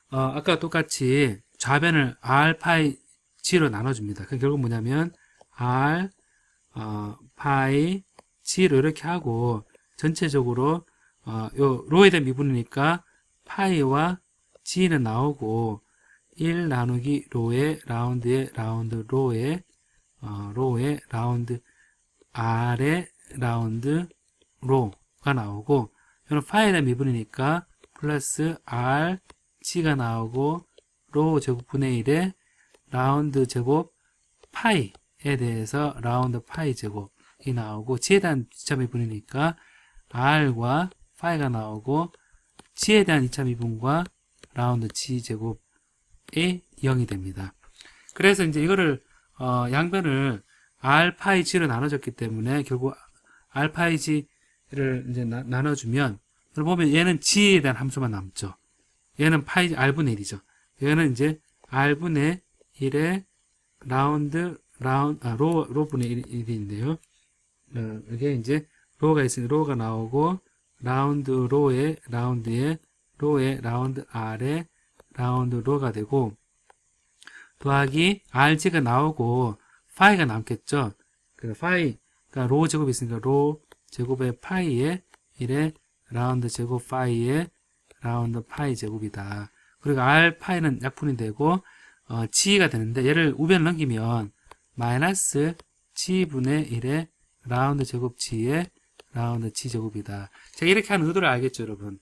아까 똑같이 좌변을 R, 파이, G로 나눠줍니다. 그 결국 뭐냐면, R, 파이, G로 이렇게 하고, 전체적으로, 요, 로에 대한 미분이니까, 파이와 G는 나오고, 1 나누기 로에, 라운드에, 라운드 로에, 라운드, R에, 라운드, 로가 나오고, 이건 파이에 대한 미분이니까, 플러스 R, G가 나오고, 로 제곱분의 1에, 라운드 제곱, 파이에 대해서 라운드 파이 제곱이 나오고, G에 대한 2차 미분이니까, R과 파이가 나오고, G에 대한 2차 미분과 라운드 G 제곱이 0이 됩니다. 그래서 이제 이거를, 양변을 R 파이 G로 나눠졌기 때문에 결국 R 파이 G를 이제 나눠주면, 보면 얘는 G에 대한 함수만 남죠. 얘는 파이, R분의 1이죠. 얘는 이제 R분의 1의 로분의 1인데요. 이게 이제 로가 있으니 로가 나오고, 라운드 로에, 라운드에, 로에, 라운드 R에, 라운드 로가 되고, 더하기 RG가 나오고, 파이가 남겠죠. 그 파이가 로 제곱이 있으니까 로 제곱의 파이에 1에 라운드 제곱 파이에 라운드 파이 제곱이다. 그리고 R 파이는 약분이 되고, G가 되는데, 얘를 우변을 넘기면 마이너스 G분의 1에 라운드 제곱 G에 라운드 G 제곱이다. 제가 이렇게 하는 의도를 알겠죠, 여러분?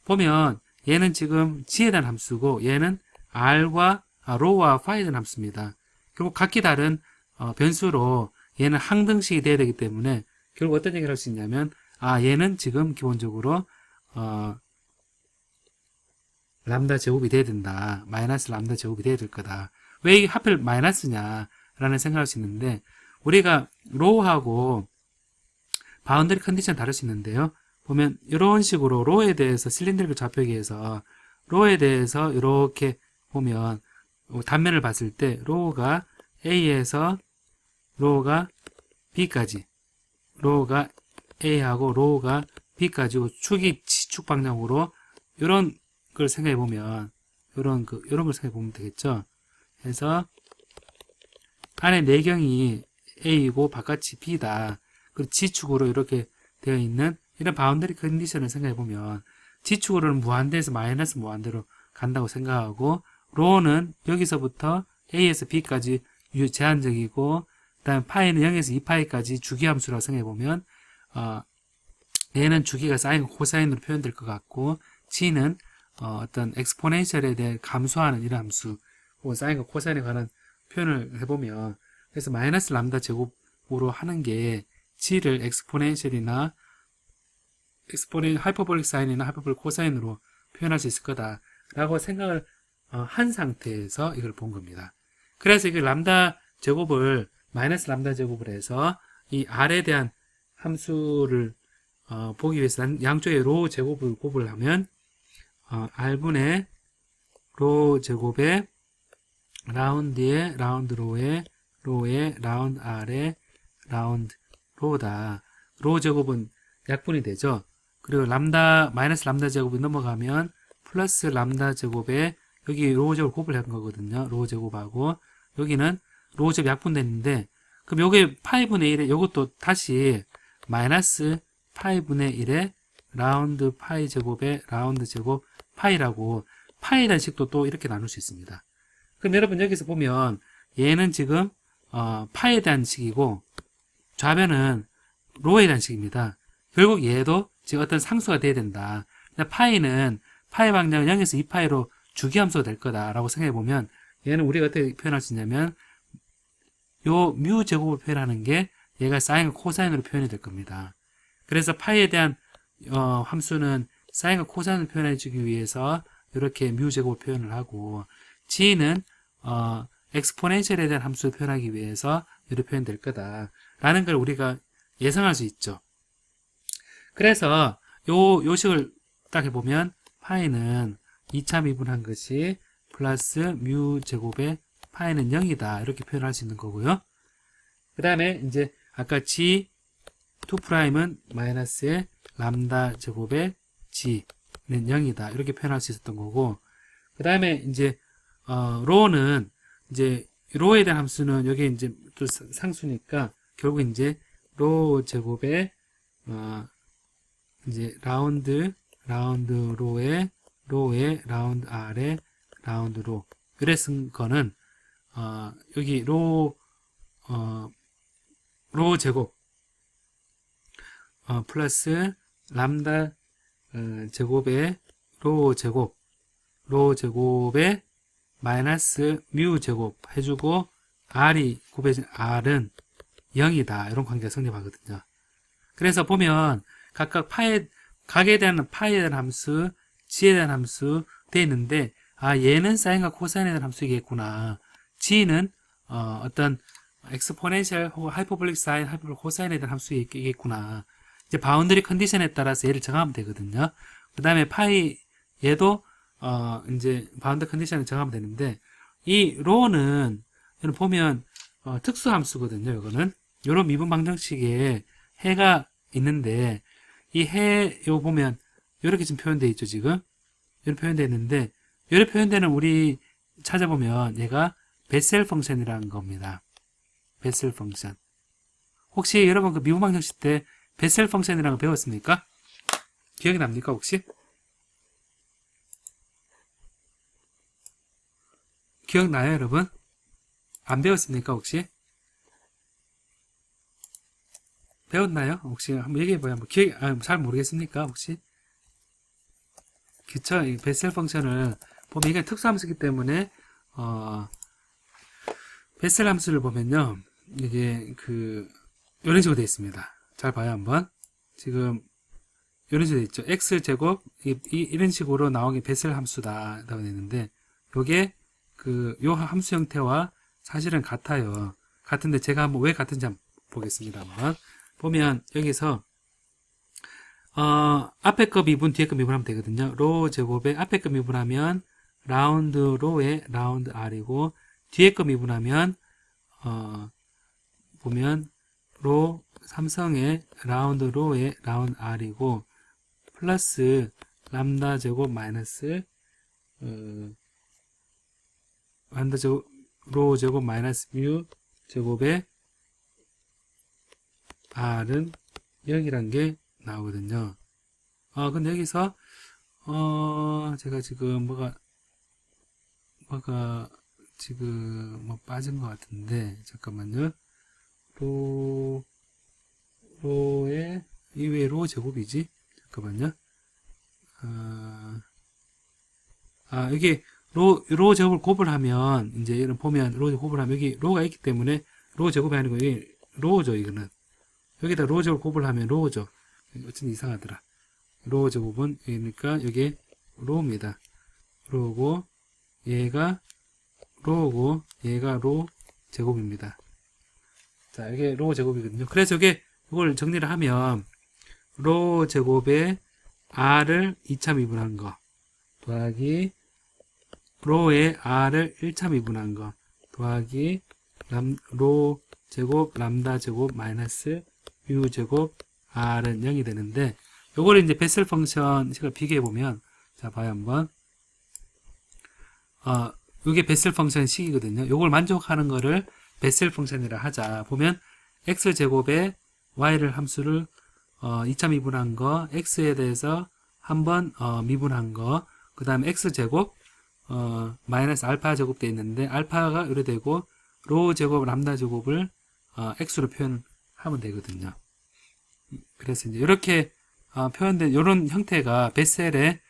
보면 얘는 지금 G에 대한 함수고, 얘는 R과 로와 파이에 대한 함수입니다. 결국 각기 다른 변수로 얘는 항등식이 돼야 되기 때문에 결국 어떤 얘기를 할 수 있냐면, 얘는 지금 기본적으로 람다 제곱이 돼야 된다. 마이너스 람다 제곱이 돼야 될 거다. 왜 하필 마이너스냐라는 생각할 수 있는데, 우리가 로우하고 바운더리 컨디션 다를 수 있는데요. 보면 이런 식으로 로에 대해서 실린더리컬 좌표계에서 로에 대해서 이렇게 보면 단면을 봤을 때 로우가 A에서 로우가 B까지, 로우가 A하고 로우가 B까지 축이 G축 방향으로 이런 걸 생각해 보면 이런 걸 생각해 보면 되겠죠. 그래서 안에 내경이 A이고 바깥이 B다. 그리고 G축으로 이렇게 되어 있는 이런 바운더리 컨디션을 생각해 보면 G축으로는 무한대에서 마이너스 무한대로 간다고 생각하고 로는 여기서부터 A에서 B까지 제한적이고 그다음에 파이는 0에서 2파이까지 주기함수라고 생각해 보면 얘는 주기가 사인, 코사인으로 표현될 것 같고 G는 어떤 엑스포넨셜에 대해 감소하는 이런 함수 혹은 사인과 코사인에 관한 표현을 해보면 그래서 마이너스 람다 제곱으로 하는 게 G를 엑스포넨셜이나 하이퍼볼릭 사인이나 하이퍼볼릭 코사인으로 표현할 수 있을 거다라고 생각을 한 상태에서 이걸 본 겁니다. 그래서 이 람다 제곱을 마이너스 람다 제곱을 해서 이 R에 대한 함수를 보기 위해서 양쪽에 로 제곱을 곱을 하면 R분의 로 제곱에 라운드에 라운드 로에 라운드 R에 라운드 로다. 로 제곱은 약분이 되죠. 그리고 람다 마이너스 람다 제곱이 넘어가면 플러스 람다 제곱에 여기 로 제곱 곱을 한 거거든요. 로 제곱하고 여기는 로 제곱 약분됐는데 그럼 요게 파이분의 1에 요것도 다시 마이너스 파이분의 1에 라운드 파이 제곱에 라운드 제곱 파이라고 파이 단식도 또 이렇게 나눌 수 있습니다. 그럼 여러분 여기서 보면 얘는 지금 파이에 대한 식이고 좌변은 로에 대한 식입니다. 결국 얘도 지금 어떤 상수가 돼야 된다. 파이는 파이 방향은 0에서 2파이로 주기함수가 될 거다라고 생각해 보면 얘는 우리가 어떻게 표현할 수 있냐면 요 뮤 제곱을 표현하는 게 얘가 사인과 코사인으로 표현이 될 겁니다. 그래서 파이에 대한 함수는 사인과 코사인을 표현해 주기 위해서 이렇게 뮤 제곱을 표현을 하고 g는 엑스포넨셜에 대한 함수를 표현하기 위해서 이렇게 표현될 거다라는 걸 우리가 예상할 수 있죠. 그래서 요 식을 딱 해보면 파이는 2차 미분한 것이 플러스 뮤 제곱에 파이는 0이다 이렇게 표현할 수 있는 거고요. 그 다음에 이제 아까 G2'은 마이너스의 람다 제곱에 G는 0이다 이렇게 표현할 수 있었던 거고 그 다음에 이제 로는 이제 로에 대한 함수는 여기 이제 또 상수니까 결국 이제 로 제곱에 이제 라운드 로에 라운드 R에 라운드 로 이래 쓴 거는 여기 로 제곱 플러스 람다 제곱에 로 제곱에 마이너스 뮤 제곱 해주고 R이 곱해진 R은 0이다 이런 관계가 성립하거든요. 그래서 보면 각각 각에 대한 파이에 대한 함수, g에 대한 함수 되어 있는데 얘는 사인과 코사인에 대한 함수이겠구나. g는 어떤 엑스포넨셜 혹은 하이퍼볼릭 사인, 하이퍼볼릭 코사인에 대한 함수이겠구나. 이제 바운더리 컨디션에 따라서 얘를 정하면 되거든요. 그 다음에 파이 얘도 이제 바운더리 컨디션을 정하면 되는데 이 로는 보면 특수 함수거든요. 이거는 요런 미분 방정식에 해가 있는데 이 해 요 보면 이렇게 지금 표현되어 있죠. 지금 이렇게 표현되어 있는데 이렇게 표현되는 우리 찾아보면 얘가 베셀 펑션이라는 겁니다. 베셀 펑션. 혹시 여러분 그 미분 방정식 때 베셀 펑션이라는 거 배웠습니까? 기억이 납니까 혹시? 기억나요 여러분? 안 배웠습니까 혹시? 배웠나요? 혹시 한번 얘기해봐요. 뭐 잘 모르겠습니까 혹시? 그쵸? 이 베셀 펑션을 보면 이게 특수함수이기 때문에 베셀 함수를 보면요 이게 이런 식으로 되어 있습니다. 잘 봐요 한번. 지금 이런 식으로 되어 있죠. x제곱 이런 식으로 나온 게 베셀 함수다 라고 되어 있는데 요게 요 함수 형태와 사실은 같아요. 같은데 제가 한번 왜 같은지 한번 보겠습니다. 한번 보면 여기서 앞에 거 미분 뒤에 거 미분하면 되거든요. 로 제곱에 앞에 거 미분하면 라운드 로에 라운드 R이고 뒤에 거 미분하면 보면 로 삼성의 라운드 로에 라운드 R이고 플러스 람다 제곱 마이너스 람다 제곱 로 제곱 마이너스 뮤 제곱의 R은 0이란 게 나오거든요. 근데 여기서, 제가 지금 뭐가 지금 뭐 빠진 것 같은데, 잠깐만요. 로의, 이 왜 로 제곱이지? 잠깐만요. 여기 로 제곱을 곱을 하면, 이제 이런 보면, 로 제곱을 곱을 하면, 여기 로가 있기 때문에, 로 제곱이 아니고, 여기 로죠, 이거는. 여기다 로 제곱을 곱을 하면 로죠. 어쩐지 이상하더라. 로 제곱은, 그러니까, 여기 로입니다. 로고, 얘가 로고, 얘가 로 제곱입니다. 자, 이게 로 제곱이거든요. 그래서 이걸 정리를 하면, 로 제곱에 R을 2차 미분한 거, 더하기, 로에 R을 1차 미분한 거, 더하기, 로 제곱, 람다 제곱, 마이너스, U 제곱, R은 0이 되는데, 요거를 이제 베셀 펑션 식을 비교해보면, 자, 봐요, 한번. 요게 베셀 펑션 식이거든요. 요걸 만족하는 거를 베셀 펑션이라 하자. 보면, x제곱에 y를 함수를 2차 미분한 거, x에 대해서 한번 미분한 거, 그 다음에 x제곱 마이너스 알파 제곱 돼 있는데 알파가 이래 되고 로 제곱 람다 제곱을 x로 표현하면 되거든요. 그래서 이제 이렇게 표현된 이런 형태가 베셀의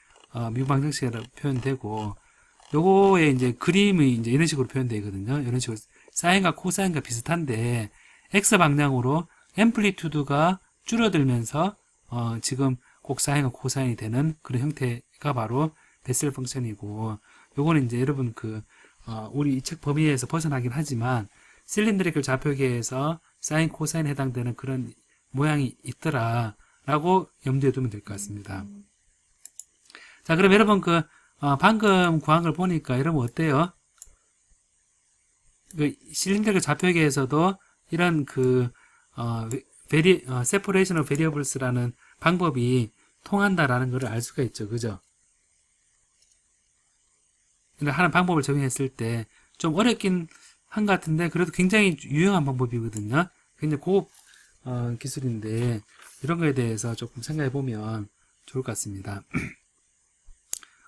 미분 방정식으로 표현되고, 요거의 이제 그림이 이제 이런 식으로 표현되거든요. 이런 식으로 사인과 코사인과 비슷한데 x 방향으로 앰플리튜드가 줄어들면서 지금 꼭 사인과 코사인이 되는 그런 형태가 바로 베셀 펑션이고, 요거는 이제 여러분 우리 이 책 범위에서 벗어나긴 하지만 실린드리컬 좌표계에서 사인 코사인에 해당되는 그런 모양이 있더라 라고 염두에 두면 될 것 같습니다. 자, 그럼 여러분 방금 구한 걸 보니까 여러분 어때요? 실린드리컬 좌표계에서도 이런 separation of variables라는 방법이 통한다라는 것을 알 수가 있죠. 그죠? 하는 방법을 적용했을 때 좀 어렵긴 한 것 같은데 그래도 굉장히 유용한 방법이거든요. 굉장히 고급 기술인데 이런 거에 대해서 조금 생각해 보면 좋을 것 같습니다.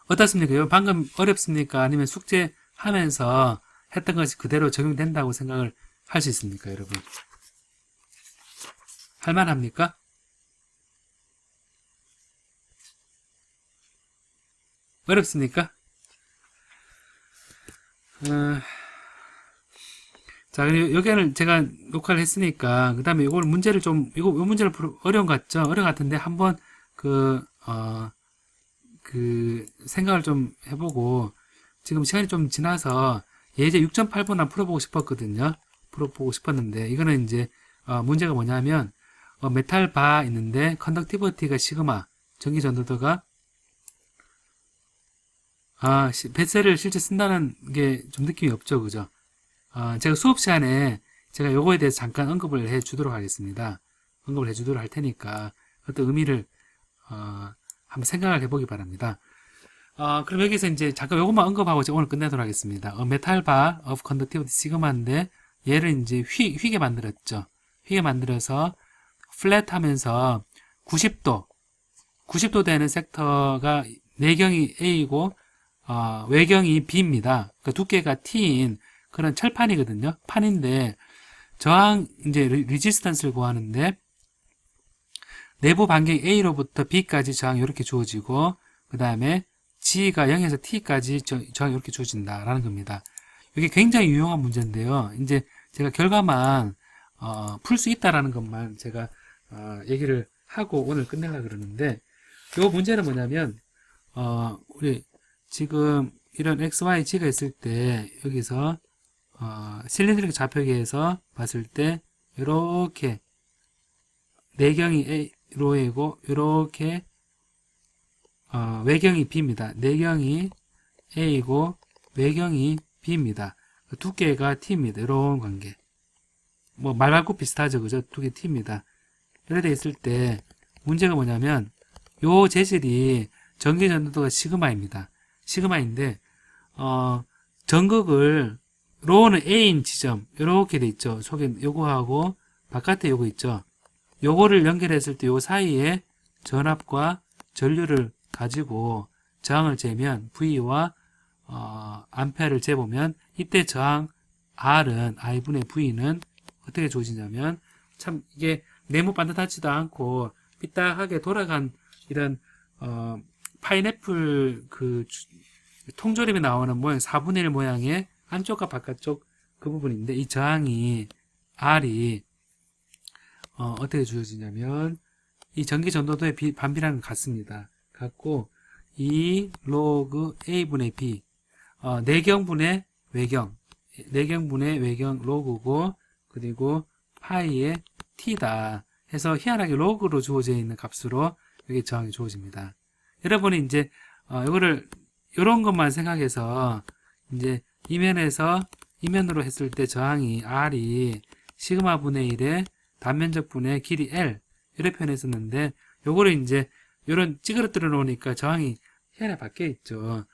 어떻습니까? 방금 어렵습니까? 아니면 숙제하면서 했던 것이 그대로 적용된다고 생각을 할 수 있습니까, 여러분? 할만합니까? 어렵습니까? 자, 여기는 제가 녹화를 했으니까, 그 다음에 이걸 문제를 이 문제를 어려운 것 같죠? 어려운 것 같은데, 한번 생각을 좀 해보고, 지금 시간이 좀 지나서 예제 6.8번 풀어보고 싶었거든요. 풀어보고 싶었는데, 이거는 이제, 문제가 뭐냐면, 메탈 바 있는데, 컨덕티비티가 시그마, 전기 전도도가, 베셀을 실제 쓴다는 게 좀 느낌이 없죠, 그죠? 제가 수업 시간에 제가 요거에 대해서 잠깐 언급을 해 주도록 하겠습니다. 언급을 해 주도록 할 테니까, 어떤 의미를, 한번 생각을 해보기 바랍니다. 그럼 여기서 이제 잠깐 요것만 언급하고 오늘 끝내도록 하겠습니다. 메탈 바 of conductivity 시그마인데, 얘를 이제 휘게 만들었죠. 휘게 만들어서, 플랫 하면서 90도 되는 섹터가 내경이 A이고, 외경이 B입니다. 그 두께가 T인 그런 철판이거든요. 판인데, 이제 리지스턴스를 구하는데, 내부 반경이 A로부터 B까지 저항이 이렇게 주어지고, 그 다음에 G가 0에서 T까지 저항이 이렇게 주어진다라는 겁니다. 이게 굉장히 유용한 문제인데요. 이제 제가 결과만, 풀 수 있다라는 것만 제가, 얘기를 하고 오늘 끝내려고 그러는데, 이 문제는 뭐냐면, 우리 지금 이런 X, Y, G가 있을 때, 여기서, 실린드리컬 좌표계에서 봤을 때, 이렇게, 내경이 A로이고, 이렇게, 외경이 B입니다. 내경이 A이고, 외경이 B입니다. 두께가 T입니다. 이런 관계. 뭐, 말발굽 비슷하죠. 그죠? 두께 T입니다. 이렇게 돼 있을 때, 문제가 뭐냐면, 요 재질이 전기 전도도가 시그마입니다. 시그마인데, 전극을 로우는 A인 지점 이렇게 돼 있죠. 속에 요거하고 바깥에 요거 있죠. 요거를 연결했을 때 요 사이에 전압과 전류를 가지고 저항을 재면 V와 암페어를 재보면 이때 저항 R은 I분의 V는 어떻게 주어지냐면 참 이게 네모 반듯하지도 않고 삐딱하게 돌아간 이런 파인애플 그 통조림에 나오는 모양 4분의 1 모양의 안쪽과 바깥쪽 그 부분인데 이 저항이 R이 어떻게 주어지냐면 이 전기 전도도의 반비례는 같습니다. 같고 2 로그 A분의 B 내경분의 외경 내경분의 외경 로그고 그리고 파이의 T다 해서 희한하게 로그로 주어져 있는 값으로 여기 저항이 주어집니다. 여러분이 이제 이거를 이런 것만 생각해서 이제 이면에서 이면으로 했을 때 저항이 R이 시그마 분의 1의 단면적 분의 길이 L 이렇게 표현했었는데 요거를 이제 요런 찌그러뜨려 놓으니까 저항이 희한하게 바뀌어 있죠.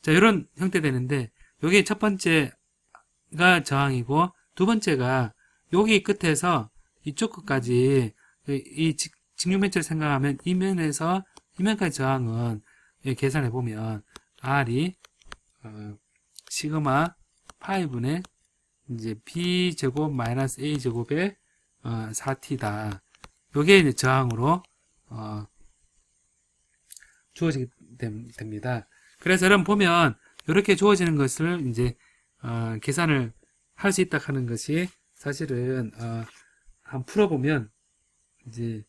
자, 요런 형태 되는데 요게 첫 번째가 저항이고 두 번째가 여기 끝에서 이쪽 끝까지 이 직육면체를 생각하면 이면에서 이면까지 저항은 계산해 보면 R이 시그마 파이분의 이제 B 제곱 마이너스 A 제곱의 4T다. 요게 이제 저항으로 주어지게 됩니다. 그래서 여러분 보면 이렇게 주어지는 것을 이제 계산을 할 수 있다 하는 것이 사실은 한번 풀어보면 이제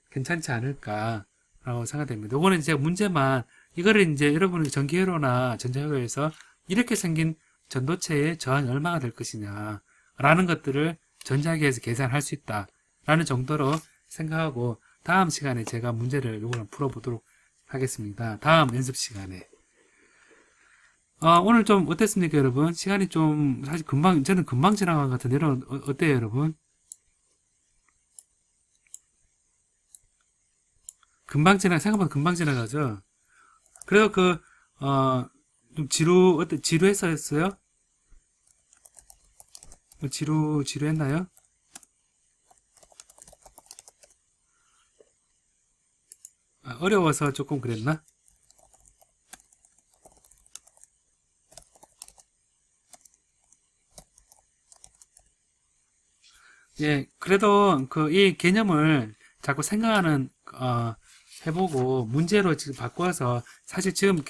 괜찮지 않을까라고 생각됩니다. 요거는 이제 문제만 이거를 이제 여러분이 전기회로나 전자회로에서 이렇게 생긴 전도체의 저항이 얼마가 될 것이냐 라는 것들을 전자기에서 계산할 수 있다 라는 정도로 생각하고 다음 시간에 제가 문제를 요거는 풀어보도록 하겠습니다. 다음 연습 시간에 오늘 좀 어땠습니까 여러분? 시간이 좀 사실 저는 금방 지나간 것 같은데 여러분 어때요 여러분? 생각보다 금방 지나가죠? 그래서 좀 지루했어요? 지루했나요? 어려워서 조금 그랬나? 예, 그래도 이 개념을 자꾸 생각하는, 해보고 문제로 지금 바꿔서 사실 지금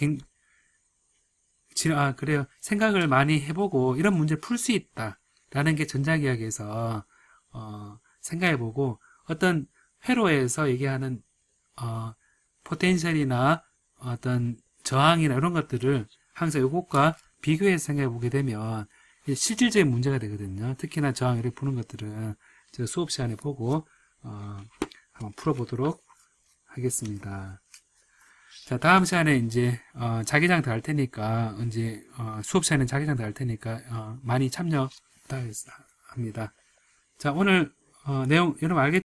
그래요. 생각을 많이 해보고 이런 문제를 풀 수 있다. 라는 게 전자기학에서, 생각해보고 어떤 회로에서 얘기하는, 포텐셜이나 어떤 저항이나 이런 것들을 항상 이것과 비교해서 생각해보게 되면 실질적인 문제가 되거든요. 특히나 저항 이렇게 푸는 것들은 제가 수업 시간에 보고, 한번 풀어보도록 하겠습니다. 자, 다음 시간에 이제 자기장 더 할 테니까 이제 수업 시간에 자기장 더 할 테니까 많이 참여 부탁합니다. 자, 오늘 내용 여러분 알겠죠?